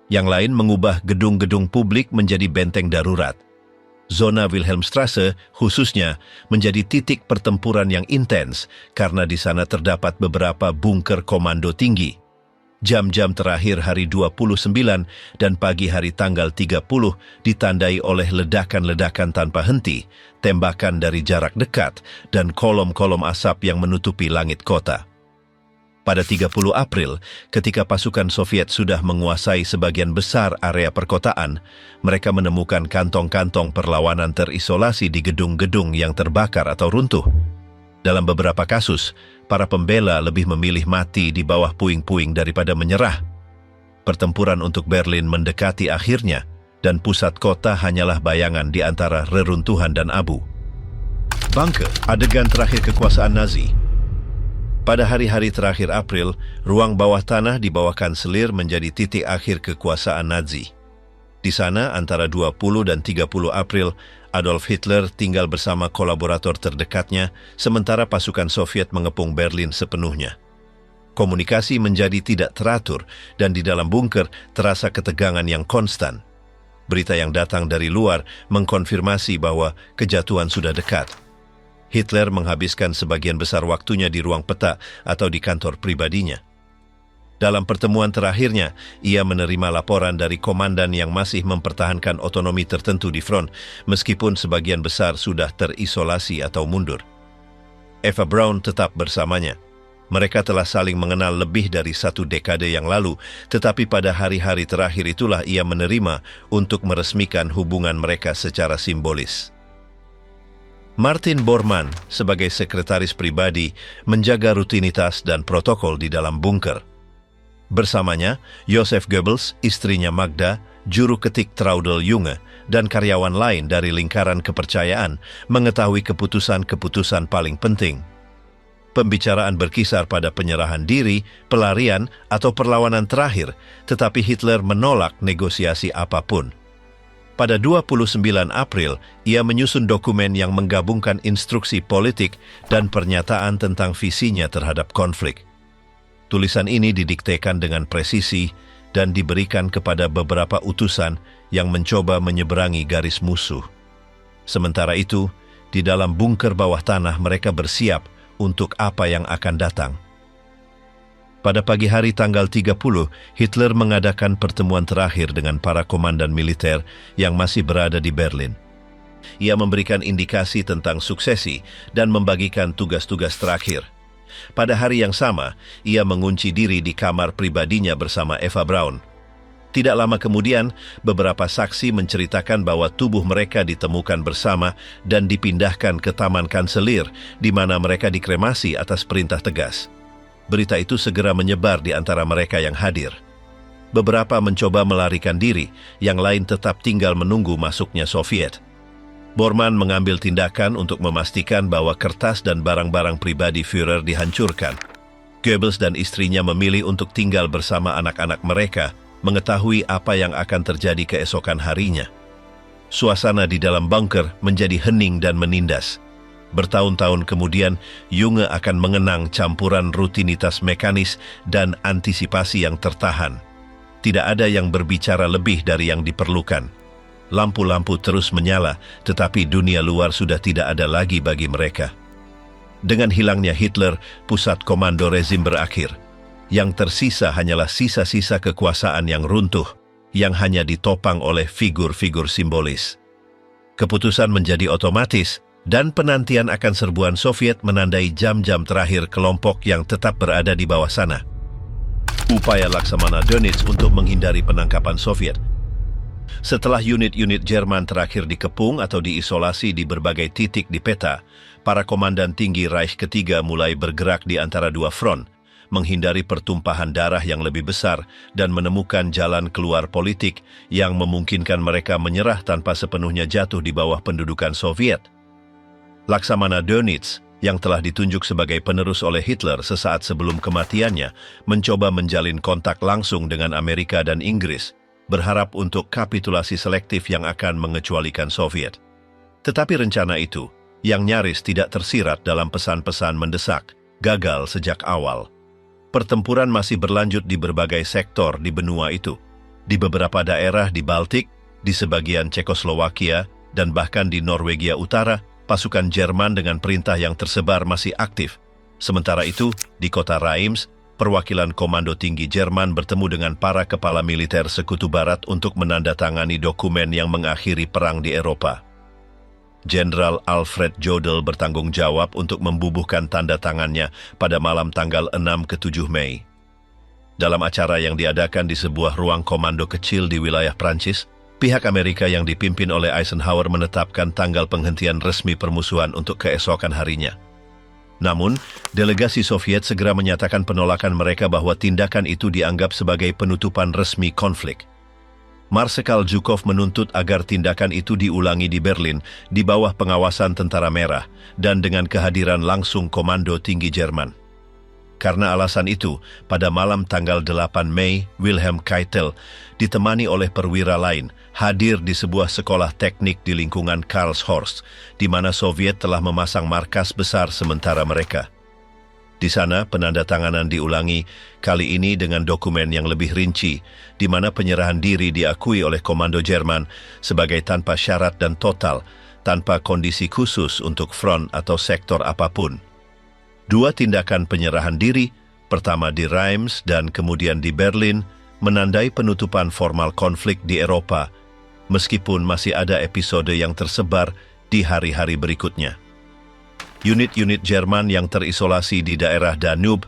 Yang lain mengubah gedung-gedung publik menjadi benteng darurat. Zona Wilhelmstrasse khususnya menjadi titik pertempuran yang intens karena di sana terdapat beberapa bunker komando tinggi. Jam-jam terakhir hari 29 dan pagi hari tanggal 30 ditandai oleh ledakan-ledakan tanpa henti, tembakan dari jarak dekat, dan kolom-kolom asap yang menutupi langit kota. Pada 30 April, ketika pasukan Soviet sudah menguasai sebagian besar area perkotaan, mereka menemukan kantong-kantong perlawanan terisolasi di gedung-gedung yang terbakar atau runtuh. Dalam beberapa kasus, para pembela lebih memilih mati di bawah puing-puing daripada menyerah. Pertempuran untuk Berlin mendekati akhirnya, dan pusat kota hanyalah bayangan di antara reruntuhan dan abu. Bunker, adegan terakhir kekuasaan Nazi. Pada hari-hari terakhir April, ruang bawah tanah di bawah kanselir menjadi titik akhir kekuasaan Nazi. Di sana, antara 20 dan 30 April, Adolf Hitler tinggal bersama kolaborator terdekatnya, sementara pasukan Soviet mengepung Berlin sepenuhnya. Komunikasi menjadi tidak teratur, dan di dalam bunker terasa ketegangan yang konstan. Berita yang datang dari luar mengkonfirmasi bahwa kejatuhan sudah dekat. Hitler menghabiskan sebagian besar waktunya di ruang peta atau di kantor pribadinya. Dalam pertemuan terakhirnya, ia menerima laporan dari komandan yang masih mempertahankan otonomi tertentu di front, meskipun sebagian besar sudah terisolasi atau mundur. Eva Braun tetap bersamanya. Mereka telah saling mengenal lebih dari 1 dekade yang lalu, tetapi pada hari-hari terakhir itulah ia menerima untuk meresmikan hubungan mereka secara simbolis. Martin Bormann, sebagai sekretaris pribadi, menjaga rutinitas dan protokol di dalam bunker. Bersamanya, Joseph Goebbels, istrinya Magda, juru ketik Traudl Junge, dan karyawan lain dari lingkaran kepercayaan mengetahui keputusan-keputusan paling penting. Pembicaraan berkisar pada penyerahan diri, pelarian, atau perlawanan terakhir, tetapi Hitler menolak negosiasi apapun. Pada 29 April, ia menyusun dokumen yang menggabungkan instruksi politik dan pernyataan tentang visinya terhadap konflik. Tulisan ini didiktekan dengan presisi dan diberikan kepada beberapa utusan yang mencoba menyeberangi garis musuh. Sementara itu, di dalam bunker bawah tanah mereka bersiap untuk apa yang akan datang. Pada pagi hari tanggal 30, Hitler mengadakan pertemuan terakhir dengan para komandan militer yang masih berada di Berlin. Ia memberikan indikasi tentang suksesi dan membagikan tugas-tugas terakhir. Pada hari yang sama, ia mengunci diri di kamar pribadinya bersama Eva Braun. Tidak lama kemudian, beberapa saksi menceritakan bahwa tubuh mereka ditemukan bersama dan dipindahkan ke Taman Kanselir, di mana mereka dikremasi atas perintah tegas. Berita itu segera menyebar di antara mereka yang hadir. Beberapa mencoba melarikan diri, yang lain tetap tinggal menunggu masuknya Soviet. Bormann mengambil tindakan untuk memastikan bahwa kertas dan barang-barang pribadi Führer dihancurkan. Goebbels dan istrinya memilih untuk tinggal bersama anak-anak mereka, mengetahui apa yang akan terjadi keesokan harinya. Suasana di dalam bunker menjadi hening dan menindas. Bertahun-tahun kemudian, Junge akan mengenang campuran rutinitas mekanis dan antisipasi yang tertahan. Tidak ada yang berbicara lebih dari yang diperlukan. Lampu-lampu terus menyala, tetapi dunia luar sudah tidak ada lagi bagi mereka. Dengan hilangnya Hitler, pusat komando rezim berakhir. Yang tersisa hanyalah sisa-sisa kekuasaan yang runtuh, yang hanya ditopang oleh figur-figur simbolis. Keputusan menjadi otomatis, dan penantian akan serbuan Soviet menandai jam-jam terakhir kelompok yang tetap berada di bawah sana. Upaya Laksamana Dönitz untuk menghindari penangkapan Soviet. Setelah unit-unit Jerman terakhir dikepung atau diisolasi di berbagai titik di peta, para komandan tinggi Reich ketiga mulai bergerak di antara dua front, menghindari pertumpahan darah yang lebih besar dan menemukan jalan keluar politik yang memungkinkan mereka menyerah tanpa sepenuhnya jatuh di bawah pendudukan Soviet. Laksamana Dönitz, yang telah ditunjuk sebagai penerus oleh Hitler sesaat sebelum kematiannya, mencoba menjalin kontak langsung dengan Amerika dan Inggris, berharap untuk kapitulasi selektif yang akan mengecualikan Soviet. Tetapi rencana itu, yang nyaris tidak tersirat dalam pesan-pesan mendesak, gagal sejak awal. Pertempuran masih berlanjut di berbagai sektor di benua itu, di beberapa daerah di Baltik, di sebagian Cekoslowakia, dan bahkan di Norwegia Utara, pasukan Jerman dengan perintah yang tersebar masih aktif. Sementara itu, di kota Reims, perwakilan Komando Tinggi Jerman bertemu dengan para kepala militer Sekutu Barat untuk menandatangani dokumen yang mengakhiri perang di Eropa. Jenderal Alfred Jodl bertanggung jawab untuk membubuhkan tanda tangannya pada malam tanggal 6 ke 7 Mei. Dalam acara yang diadakan di sebuah ruang komando kecil di wilayah Prancis, pihak Amerika yang dipimpin oleh Eisenhower menetapkan tanggal penghentian resmi permusuhan untuk keesokan harinya. Namun, delegasi Soviet segera menyatakan penolakan mereka bahwa tindakan itu dianggap sebagai penutupan resmi konflik. Marsekal Zhukov menuntut agar tindakan itu diulangi di Berlin di bawah pengawasan Tentara Merah dan dengan kehadiran langsung Komando Tinggi Jerman. Karena alasan itu, pada malam tanggal 8 Mei, Wilhelm Keitel, ditemani oleh perwira lain, hadir di sebuah sekolah teknik di lingkungan Karlshorst, di mana Soviet telah memasang markas besar sementara mereka. Di sana, penandatanganan diulangi, kali ini dengan dokumen yang lebih rinci, di mana penyerahan diri diakui oleh Komando Jerman sebagai tanpa syarat dan total, tanpa kondisi khusus untuk front atau sektor apapun. Dua tindakan penyerahan diri, pertama di Reims dan kemudian di Berlin, menandai penutupan formal konflik di Eropa, meskipun masih ada episode yang tersebar di hari-hari berikutnya. Unit-unit Jerman yang terisolasi di daerah Danube,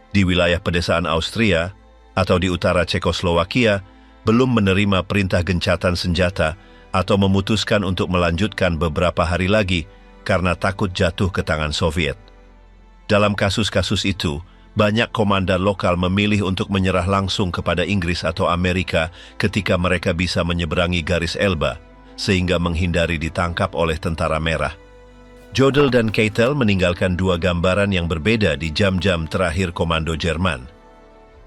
di wilayah pedesaan Austria, atau di utara Cekoslowakia, belum menerima perintah gencatan senjata atau memutuskan untuk melanjutkan beberapa hari lagi karena takut jatuh ke tangan Soviet. Dalam kasus-kasus itu, banyak komandan lokal memilih untuk menyerah langsung kepada Inggris atau Amerika ketika mereka bisa menyeberangi garis Elba, sehingga menghindari ditangkap oleh Tentara Merah. Jodl dan Keitel meninggalkan dua gambaran yang berbeda di jam-jam terakhir Komando Jerman.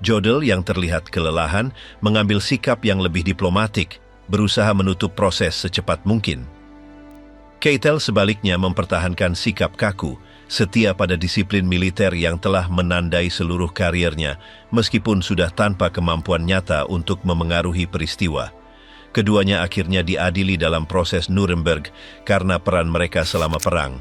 Jodl yang terlihat kelelahan mengambil sikap yang lebih diplomatik, berusaha menutup proses secepat mungkin. Keitel sebaliknya mempertahankan sikap kaku, setia pada disiplin militer yang telah menandai seluruh kariernya, meskipun sudah tanpa kemampuan nyata untuk memengaruhi peristiwa. Keduanya akhirnya diadili dalam proses Nuremberg karena peran mereka selama perang.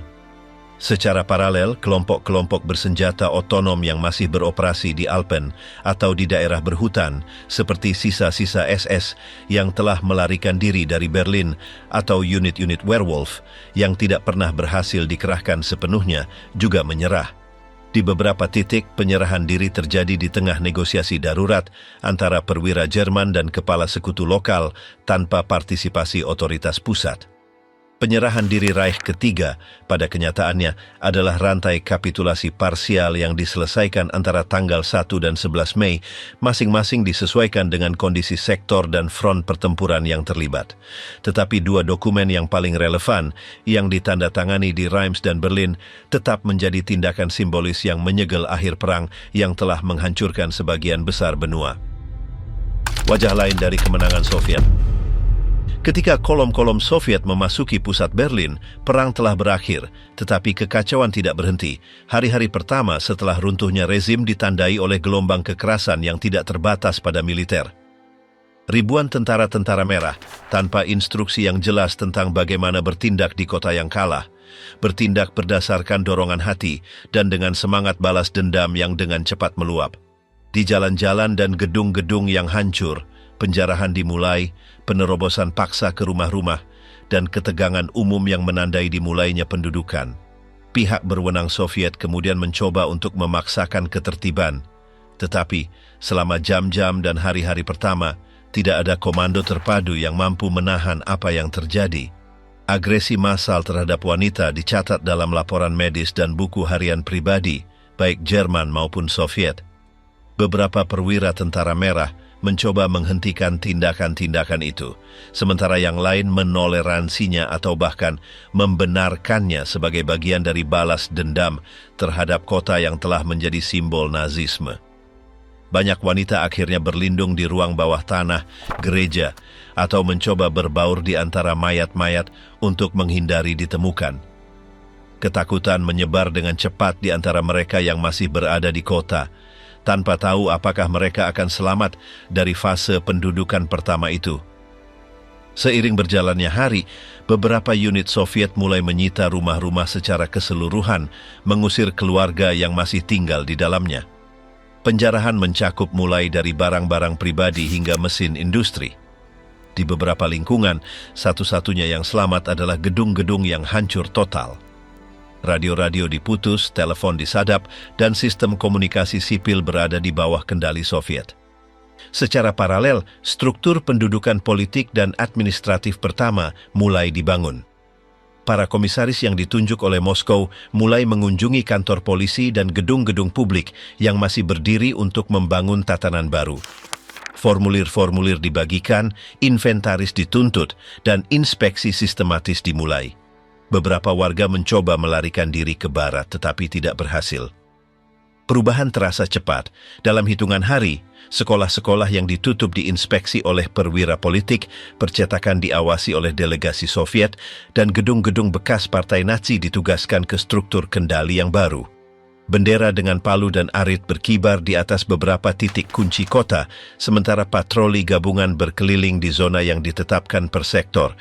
Secara paralel, kelompok-kelompok bersenjata otonom yang masih beroperasi di Alpen atau di daerah berhutan, seperti sisa-sisa SS yang telah melarikan diri dari Berlin atau unit-unit Werwolf yang tidak pernah berhasil dikerahkan sepenuhnya, juga menyerah. Di beberapa titik, penyerahan diri terjadi di tengah negosiasi darurat antara perwira Jerman dan kepala sekutu lokal tanpa partisipasi otoritas pusat. Penyerahan diri Reich ketiga pada kenyataannya adalah rantai kapitulasi parsial yang diselesaikan antara tanggal 1 dan 11 Mei, masing-masing disesuaikan dengan kondisi sektor dan front pertempuran yang terlibat. Tetapi dua dokumen yang paling relevan, yang ditandatangani di Reims dan Berlin, tetap menjadi tindakan simbolis yang menyegel akhir perang yang telah menghancurkan sebagian besar benua. Wajah lain dari kemenangan Soviet. Ketika kolom-kolom Soviet memasuki pusat Berlin, perang telah berakhir, tetapi kekacauan tidak berhenti. Hari-hari pertama setelah runtuhnya rezim ditandai oleh gelombang kekerasan yang tidak terbatas pada militer. Ribuan tentara-tentara merah, tanpa instruksi yang jelas tentang bagaimana bertindak di kota yang kalah, bertindak berdasarkan dorongan hati dan dengan semangat balas dendam yang dengan cepat meluap. Di jalan-jalan dan gedung-gedung yang hancur, penjarahan dimulai, penerobosan paksa ke rumah-rumah, dan ketegangan umum yang menandai dimulainya pendudukan. Pihak berwenang Soviet kemudian mencoba untuk memaksakan ketertiban. Tetapi, selama jam-jam dan hari-hari pertama, Tidak ada komando terpadu yang mampu menahan apa yang terjadi. Agresi massal terhadap wanita dicatat dalam laporan medis dan buku harian pribadi, baik Jerman maupun Soviet. Beberapa perwira tentara merah mencoba menghentikan tindakan-tindakan itu, sementara yang lain menoleransinya atau bahkan membenarkannya sebagai bagian dari balas dendam terhadap kota yang telah menjadi simbol nazisme. Banyak wanita akhirnya berlindung di ruang bawah tanah, gereja, atau mencoba berbaur di antara mayat-mayat untuk menghindari ditemukan. Ketakutan menyebar dengan cepat di antara mereka yang masih berada di kota, tanpa tahu apakah mereka akan selamat dari fase pendudukan pertama itu. Seiring berjalannya hari, beberapa unit Soviet mulai menyita rumah-rumah secara keseluruhan, mengusir keluarga yang masih tinggal di dalamnya. Penjarahan mencakup mulai dari barang-barang pribadi hingga mesin industri. Di beberapa lingkungan, satu-satunya yang selamat adalah gedung-gedung yang hancur total. Radio-radio diputus, telepon disadap, dan sistem komunikasi sipil berada di bawah kendali Soviet. Secara paralel, struktur pendudukan politik dan administratif pertama mulai dibangun. Para komisaris yang ditunjuk oleh Moskow mulai mengunjungi kantor polisi dan gedung-gedung publik yang masih berdiri untuk membangun tatanan baru. Formulir-formulir dibagikan, inventaris dituntut, dan inspeksi sistematis dimulai. Beberapa warga mencoba melarikan diri ke barat tetapi tidak berhasil. Perubahan terasa cepat. Dalam hitungan hari, sekolah-sekolah yang ditutup diinspeksi oleh perwira politik, percetakan diawasi oleh delegasi Soviet, dan gedung-gedung bekas partai Nazi ditugaskan ke struktur kendali yang baru. Bendera dengan palu dan arit berkibar di atas beberapa titik kunci kota, sementara patroli gabungan berkeliling di zona yang ditetapkan per sektor.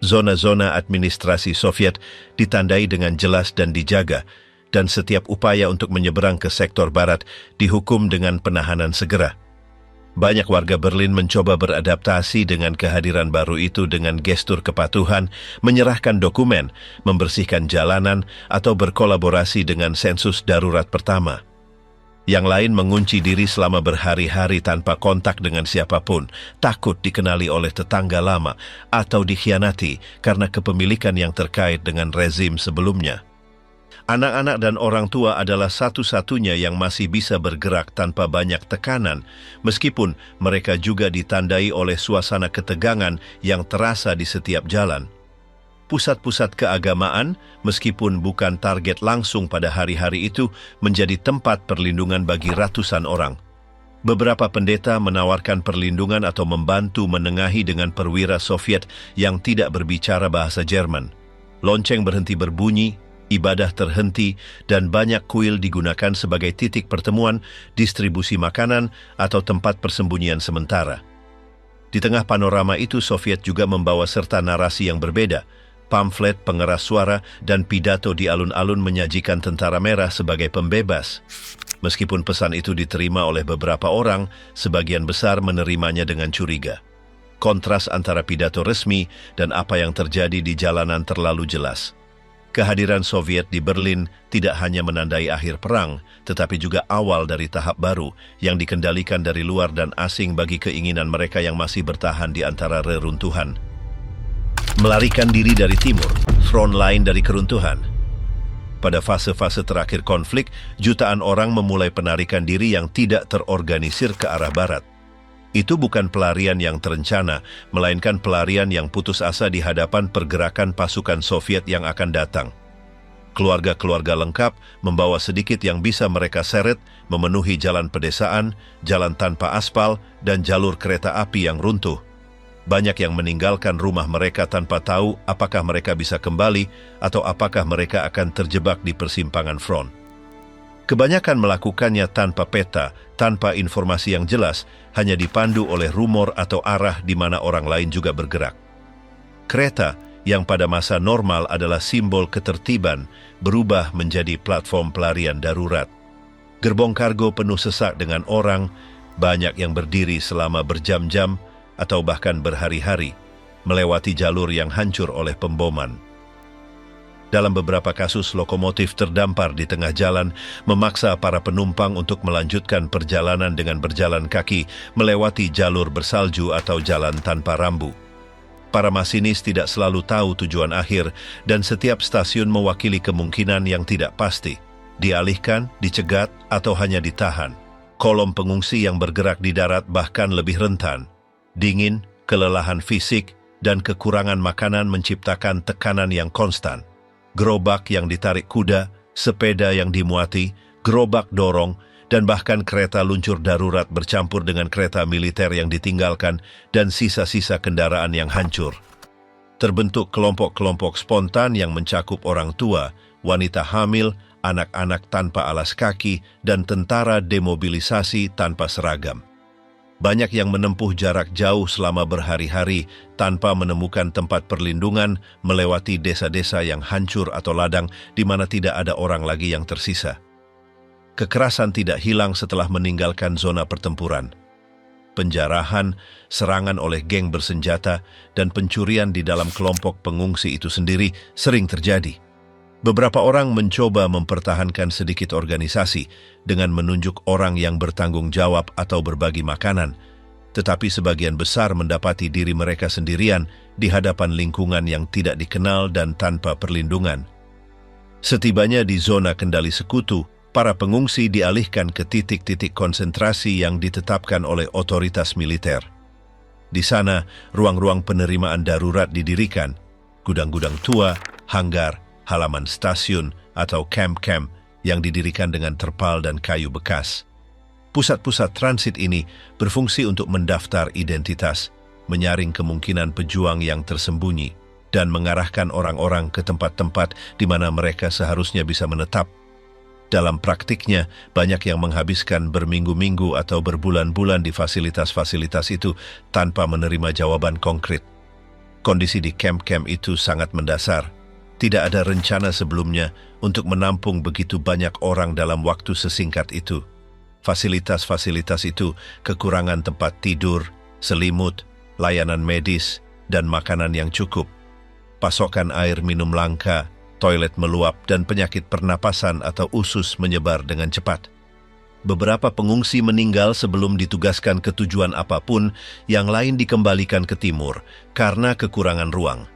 Zona-zona administrasi Soviet ditandai dengan jelas dan dijaga, dan setiap upaya untuk menyeberang ke sektor barat dihukum dengan penahanan segera. Banyak warga Berlin mencoba beradaptasi dengan kehadiran baru itu dengan gestur kepatuhan, menyerahkan dokumen, membersihkan jalanan, atau berkolaborasi dengan sensus darurat pertama. Yang lain mengunci diri selama berhari-hari tanpa kontak dengan siapapun, takut dikenali oleh tetangga lama atau dikhianati karena kepemilikan yang terkait dengan rezim sebelumnya. Anak-anak dan orang tua adalah satu-satunya yang masih bisa bergerak tanpa banyak tekanan, meskipun mereka juga ditandai oleh suasana ketegangan yang terasa di setiap jalan. Pusat-pusat keagamaan, meskipun bukan target langsung pada hari-hari itu, menjadi tempat perlindungan bagi ratusan orang. Beberapa pendeta menawarkan perlindungan atau membantu menengahi dengan perwira Soviet yang tidak berbicara bahasa Jerman. Lonceng berhenti berbunyi, ibadah terhenti, dan banyak kuil digunakan sebagai titik pertemuan, distribusi makanan, atau tempat persembunyian sementara. Di tengah panorama itu, Soviet juga membawa serta narasi yang berbeda. Pamflet, pengeras suara, dan pidato di alun-alun menyajikan tentara merah sebagai pembebas. Meskipun pesan itu diterima oleh beberapa orang, sebagian besar menerimanya dengan curiga. Kontras antara pidato resmi dan apa yang terjadi di jalanan terlalu jelas. Kehadiran Soviet di Berlin tidak hanya menandai akhir perang, tetapi juga awal dari tahap baru yang dikendalikan dari luar dan asing bagi keinginan mereka yang masih bertahan di antara reruntuhan. Melarikan diri dari timur, front line dari keruntuhan. Pada fase-fase terakhir konflik, jutaan orang memulai penarikan diri yang tidak terorganisir ke arah barat. Itu bukan pelarian yang terencana, melainkan pelarian yang putus asa di hadapan pergerakan pasukan Soviet yang akan datang. Keluarga-keluarga lengkap membawa sedikit yang bisa mereka seret, memenuhi jalan pedesaan, jalan tanpa aspal, dan jalur kereta api yang runtuh. Banyak yang meninggalkan rumah mereka tanpa tahu apakah mereka bisa kembali atau apakah mereka akan terjebak di persimpangan front. Kebanyakan melakukannya tanpa peta, tanpa informasi yang jelas, hanya dipandu oleh rumor atau arah di mana orang lain juga bergerak. Kereta, yang pada masa normal adalah simbol ketertiban, berubah menjadi platform pelarian darurat. Gerbong kargo penuh sesak dengan orang, banyak yang berdiri selama berjam-jam, atau bahkan berhari-hari, melewati jalur yang hancur oleh pemboman. Dalam beberapa kasus, lokomotif terdampar di tengah jalan, memaksa para penumpang untuk melanjutkan perjalanan dengan berjalan kaki melewati jalur bersalju atau jalan tanpa rambu. Para masinis tidak selalu tahu tujuan akhir, dan setiap stasiun mewakili kemungkinan yang tidak pasti. Dialihkan, dicegat, atau hanya ditahan. Kolom pengungsi yang bergerak di darat bahkan lebih rentan. Dingin, kelelahan fisik, dan kekurangan makanan menciptakan tekanan yang konstan. Gerobak yang ditarik kuda, sepeda yang dimuati, gerobak dorong, dan bahkan kereta luncur darurat bercampur dengan kereta militer yang ditinggalkan dan sisa-sisa kendaraan yang hancur. Terbentuk kelompok-kelompok spontan yang mencakup orang tua, wanita hamil, anak-anak tanpa alas kaki, dan tentara demobilisasi tanpa seragam. Banyak yang menempuh jarak jauh selama berhari-hari tanpa menemukan tempat perlindungan, melewati desa-desa yang hancur atau ladang di mana tidak ada orang lagi yang tersisa. Kekerasan tidak hilang setelah meninggalkan zona pertempuran. Penjarahan, serangan oleh geng bersenjata, dan pencurian di dalam kelompok pengungsi itu sendiri sering terjadi. Beberapa orang mencoba mempertahankan sedikit organisasi dengan menunjuk orang yang bertanggung jawab atau berbagi makanan, tetapi sebagian besar mendapati diri mereka sendirian di hadapan lingkungan yang tidak dikenal dan tanpa perlindungan. Setibanya di zona kendali sekutu, para pengungsi dialihkan ke titik-titik konsentrasi yang ditetapkan oleh otoritas militer. Di sana, ruang-ruang penerimaan darurat didirikan, gudang-gudang tua, hanggar, halaman stasiun, atau camp-camp yang didirikan dengan terpal dan kayu bekas. Pusat-pusat transit ini berfungsi untuk mendaftar identitas, menyaring kemungkinan pejuang yang tersembunyi, dan mengarahkan orang-orang ke tempat-tempat di mana mereka seharusnya bisa menetap. Dalam praktiknya, banyak yang menghabiskan berminggu-minggu atau berbulan-bulan di fasilitas-fasilitas itu tanpa menerima jawaban konkret. Kondisi di camp-camp itu sangat mendasar. Tidak ada rencana sebelumnya untuk menampung begitu banyak orang dalam waktu sesingkat itu. Fasilitas-fasilitas itu kekurangan tempat tidur, selimut, layanan medis, dan makanan yang cukup. Pasokan air minum langka, toilet meluap, dan penyakit pernapasan atau usus menyebar dengan cepat. Beberapa pengungsi meninggal sebelum ditugaskan ke tujuan apapun, yang lain dikembalikan ke timur karena kekurangan ruang.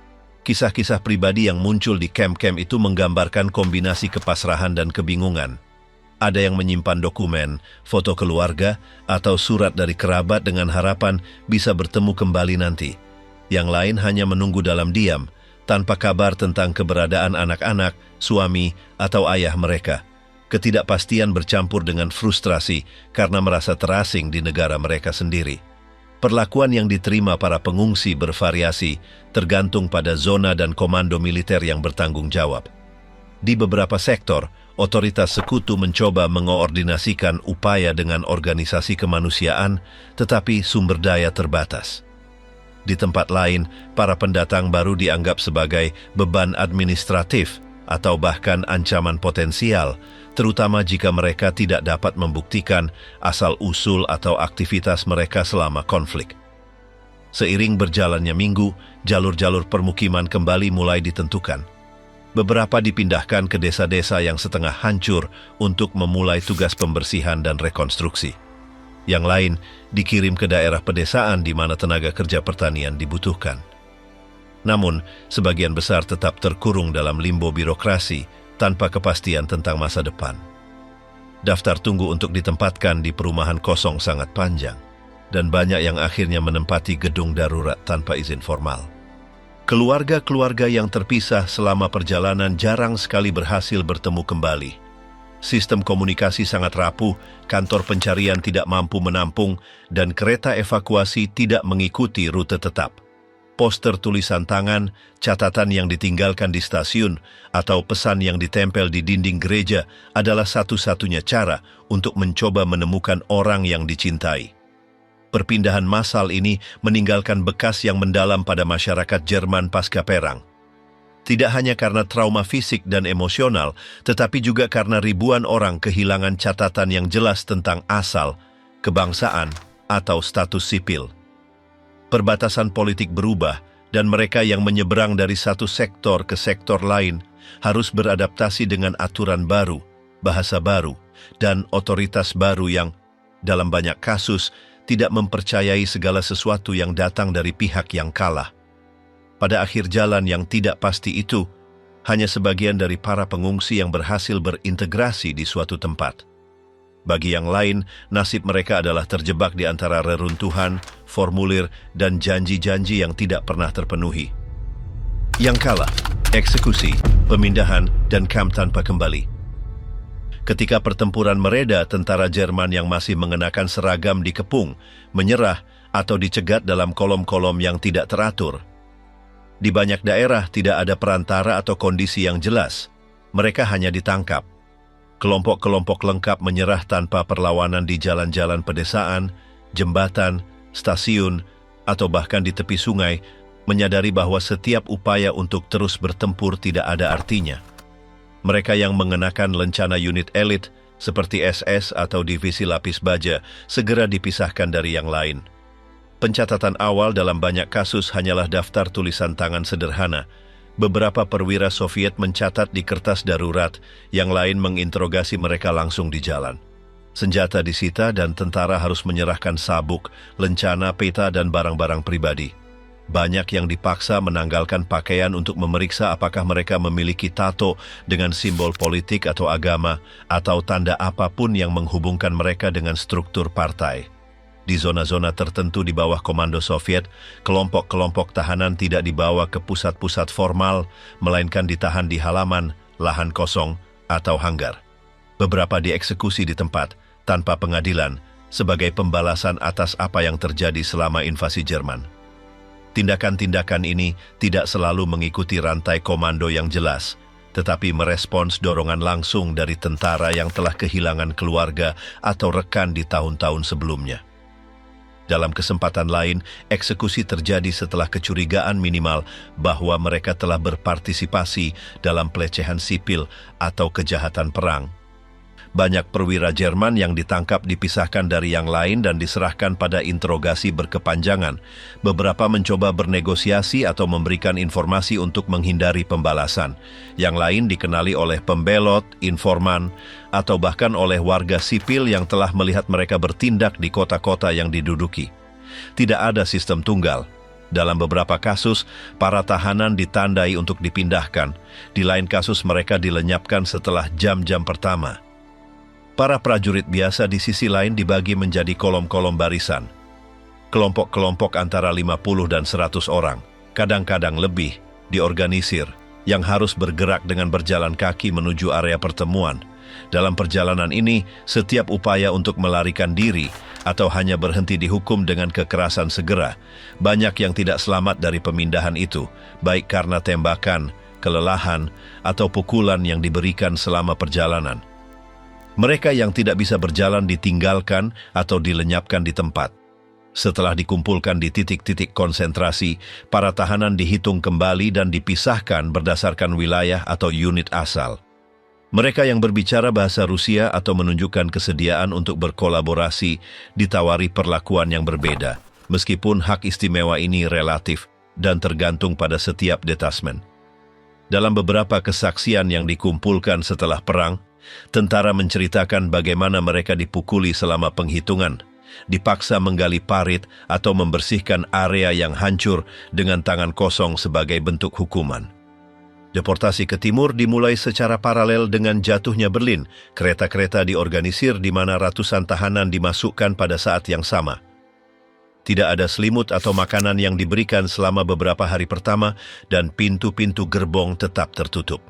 Kisah-kisah pribadi yang muncul di camp-camp itu menggambarkan kombinasi kepasrahan dan kebingungan. Ada yang menyimpan dokumen, foto keluarga, atau surat dari kerabat dengan harapan bisa bertemu kembali nanti. Yang lain hanya menunggu dalam diam, tanpa kabar tentang keberadaan anak-anak, suami, atau ayah mereka. Ketidakpastian bercampur dengan frustrasi karena merasa terasing di negara mereka sendiri. Perlakuan yang diterima para pengungsi bervariasi, tergantung pada zona dan komando militer yang bertanggung jawab. Di beberapa sektor, otoritas sekutu mencoba mengoordinasikan upaya dengan organisasi kemanusiaan, tetapi sumber daya terbatas. Di tempat lain, para pendatang baru dianggap sebagai beban administratif atau bahkan ancaman potensial, terutama jika mereka tidak dapat membuktikan asal-usul atau aktivitas mereka selama konflik. Seiring berjalannya minggu, jalur-jalur permukiman kembali mulai ditentukan. Beberapa dipindahkan ke desa-desa yang setengah hancur untuk memulai tugas pembersihan dan rekonstruksi. Yang lain dikirim ke daerah pedesaan di mana tenaga kerja pertanian dibutuhkan. Namun, sebagian besar tetap terkurung dalam limbo birokrasi tanpa kepastian tentang masa depan. Daftar tunggu untuk ditempatkan di perumahan kosong sangat panjang, dan banyak yang akhirnya menempati gedung darurat tanpa izin formal. Keluarga-keluarga yang terpisah selama perjalanan jarang sekali berhasil bertemu kembali. Sistem komunikasi sangat rapuh, kantor pencarian tidak mampu menampung, dan kereta evakuasi tidak mengikuti rute tetap. Poster tulisan tangan, catatan yang ditinggalkan di stasiun, atau pesan yang ditempel di dinding gereja adalah satu-satunya cara untuk mencoba menemukan orang yang dicintai. Perpindahan massal ini meninggalkan bekas yang mendalam pada masyarakat Jerman pasca perang. Tidak hanya karena trauma fisik dan emosional, tetapi juga karena ribuan orang kehilangan catatan yang jelas tentang asal, kebangsaan, atau status sipil. Perbatasan politik berubah, dan mereka yang menyeberang dari satu sektor ke sektor lain harus beradaptasi dengan aturan baru, bahasa baru, dan otoritas baru yang, dalam banyak kasus, tidak mempercayai segala sesuatu yang datang dari pihak yang kalah. Pada akhir jalan yang tidak pasti itu, hanya sebagian dari para pengungsi yang berhasil berintegrasi di suatu tempat. Bagi yang lain, nasib mereka adalah terjebak di antara reruntuhan, formulir, dan janji-janji yang tidak pernah terpenuhi. Yang kalah, eksekusi, pemindahan, dan kamp tanpa kembali. Ketika pertempuran mereda, tentara Jerman yang masih mengenakan seragam dikepung, menyerah, atau dicegat dalam kolom-kolom yang tidak teratur. Di banyak daerah tidak ada perantara atau kondisi yang jelas. Mereka hanya ditangkap. Kelompok-kelompok lengkap menyerah tanpa perlawanan di jalan-jalan pedesaan, jembatan, stasiun, atau bahkan di tepi sungai, menyadari bahwa setiap upaya untuk terus bertempur tidak ada artinya. Mereka yang mengenakan lencana unit elit, seperti SS atau divisi lapis baja, segera dipisahkan dari yang lain. Pencatatan awal dalam banyak kasus hanyalah daftar tulisan tangan sederhana. Beberapa perwira Soviet mencatat di kertas darurat, yang lain menginterogasi mereka langsung di jalan. Senjata disita dan tentara harus menyerahkan sabuk, lencana, peta, dan barang-barang pribadi. Banyak yang dipaksa menanggalkan pakaian untuk memeriksa apakah mereka memiliki tato dengan simbol politik atau agama, atau tanda apapun yang menghubungkan mereka dengan struktur partai. Di zona-zona tertentu di bawah komando Soviet, kelompok-kelompok tahanan tidak dibawa ke pusat-pusat formal, melainkan ditahan di halaman, lahan kosong, atau hanggar. Beberapa dieksekusi di tempat, tanpa pengadilan, sebagai pembalasan atas apa yang terjadi selama invasi Jerman. Tindakan-tindakan ini tidak selalu mengikuti rantai komando yang jelas, tetapi merespons dorongan langsung dari tentara yang telah kehilangan keluarga atau rekan di tahun-tahun sebelumnya. Dalam kesempatan lain, eksekusi terjadi setelah kecurigaan minimal bahwa mereka telah berpartisipasi dalam pelecehan sipil atau kejahatan perang. Banyak perwira Jerman yang ditangkap dipisahkan dari yang lain dan diserahkan pada interogasi berkepanjangan. Beberapa mencoba bernegosiasi atau memberikan informasi untuk menghindari pembalasan. Yang lain dikenali oleh pembelot, informan, atau bahkan oleh warga sipil yang telah melihat mereka bertindak di kota-kota yang diduduki. Tidak ada sistem tunggal. Dalam beberapa kasus, para tahanan ditandai untuk dipindahkan. Di lain kasus mereka dilenyapkan setelah jam-jam pertama. Para prajurit biasa di sisi lain dibagi menjadi kolom-kolom barisan. Kelompok-kelompok antara 50 dan 100 orang, kadang-kadang lebih, diorganisir, yang harus bergerak dengan berjalan kaki menuju area pertemuan. Dalam perjalanan ini, setiap upaya untuk melarikan diri atau hanya berhenti dihukum dengan kekerasan segera. Banyak yang tidak selamat dari pemindahan itu, baik karena tembakan, kelelahan, atau pukulan yang diberikan selama perjalanan. Mereka yang tidak bisa berjalan ditinggalkan atau dilenyapkan di tempat. Setelah dikumpulkan di titik-titik konsentrasi, para tahanan dihitung kembali dan dipisahkan berdasarkan wilayah atau unit asal. Mereka yang berbicara bahasa Rusia atau menunjukkan kesediaan untuk berkolaborasi ditawari perlakuan yang berbeda, meskipun hak istimewa ini relatif dan tergantung pada setiap detasmen. Dalam beberapa kesaksian yang dikumpulkan setelah perang, tentara menceritakan bagaimana mereka dipukuli selama penghitungan, dipaksa menggali parit atau membersihkan area yang hancur dengan tangan kosong sebagai bentuk hukuman. Deportasi ke timur dimulai secara paralel dengan jatuhnya Berlin. Kereta-kereta diorganisir di mana ratusan tahanan dimasukkan pada saat yang sama. Tidak ada selimut atau makanan yang diberikan selama beberapa hari pertama dan pintu-pintu gerbong tetap tertutup.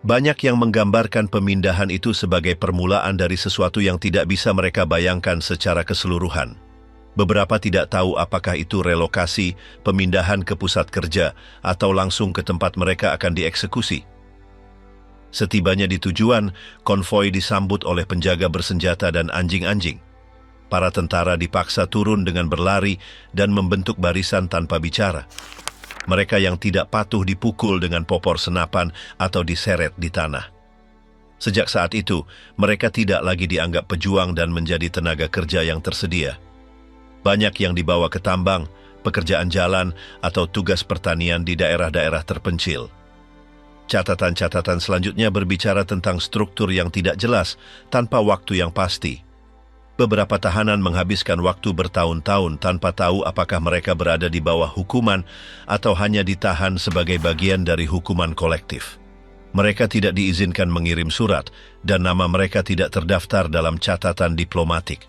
Banyak yang menggambarkan pemindahan itu sebagai permulaan dari sesuatu yang tidak bisa mereka bayangkan secara keseluruhan. Beberapa tidak tahu apakah itu relokasi, pemindahan ke pusat kerja, atau langsung ke tempat mereka akan dieksekusi. Setibanya di tujuan, konvoi disambut oleh penjaga bersenjata dan anjing-anjing. Para tentara dipaksa turun dengan berlari dan membentuk barisan tanpa bicara. Mereka yang tidak patuh dipukul dengan popor senapan atau diseret di tanah. Sejak saat itu, mereka tidak lagi dianggap pejuang dan menjadi tenaga kerja yang tersedia. Banyak yang dibawa ke tambang, pekerjaan jalan, atau tugas pertanian di daerah-daerah terpencil. Catatan-catatan selanjutnya berbicara tentang struktur yang tidak jelas tanpa waktu yang pasti. Beberapa tahanan menghabiskan waktu bertahun-tahun tanpa tahu apakah mereka berada di bawah hukuman atau hanya ditahan sebagai bagian dari hukuman kolektif. Mereka tidak diizinkan mengirim surat dan nama mereka tidak terdaftar dalam catatan diplomatik.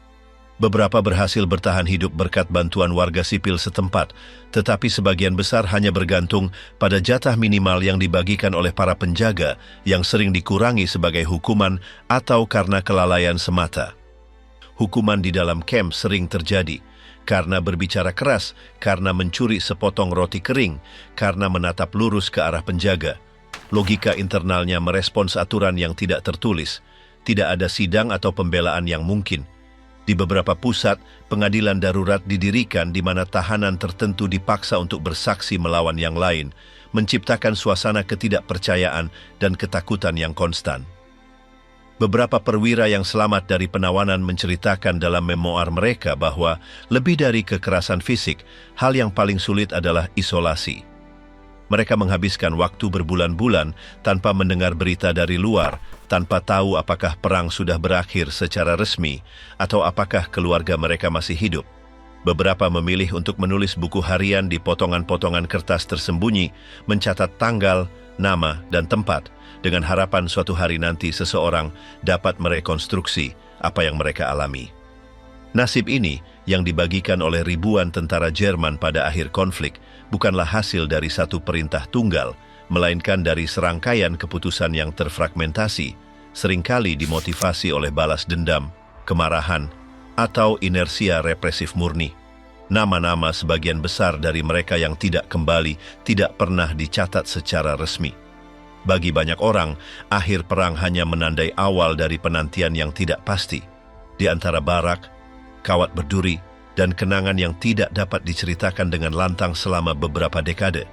Beberapa berhasil bertahan hidup berkat bantuan warga sipil setempat, tetapi sebagian besar hanya bergantung pada jatah minimal yang dibagikan oleh para penjaga yang sering dikurangi sebagai hukuman atau karena kelalaian semata. Hukuman di dalam kamp sering terjadi karena berbicara keras, karena mencuri sepotong roti kering, karena menatap lurus ke arah penjaga. Logika internalnya merespons aturan yang tidak tertulis. Tidak ada sidang atau pembelaan yang mungkin. Di beberapa pusat, pengadilan darurat didirikan di mana tahanan tertentu dipaksa untuk bersaksi melawan yang lain, menciptakan suasana ketidakpercayaan dan ketakutan yang konstan. Beberapa perwira yang selamat dari penawanan menceritakan dalam memoar mereka bahwa lebih dari kekerasan fisik, hal yang paling sulit adalah isolasi. Mereka menghabiskan waktu berbulan-bulan tanpa mendengar berita dari luar, tanpa tahu apakah perang sudah berakhir secara resmi atau apakah keluarga mereka masih hidup. Beberapa memilih untuk menulis buku harian di potongan-potongan kertas tersembunyi, mencatat tanggal, nama, dan tempat, dengan harapan suatu hari nanti seseorang dapat merekonstruksi apa yang mereka alami. Nasib ini, yang dibagikan oleh ribuan tentara Jerman pada akhir konflik, bukanlah hasil dari satu perintah tunggal, melainkan dari serangkaian keputusan yang terfragmentasi, seringkali dimotivasi oleh balas dendam, kemarahan, atau inersia represif murni. Nama-nama sebagian besar dari mereka yang tidak kembali tidak pernah dicatat secara resmi. Bagi banyak orang, akhir perang hanya menandai awal dari penantian yang tidak pasti. Di antara barak, kawat berduri, dan kenangan yang tidak dapat diceritakan dengan lantang selama beberapa dekade.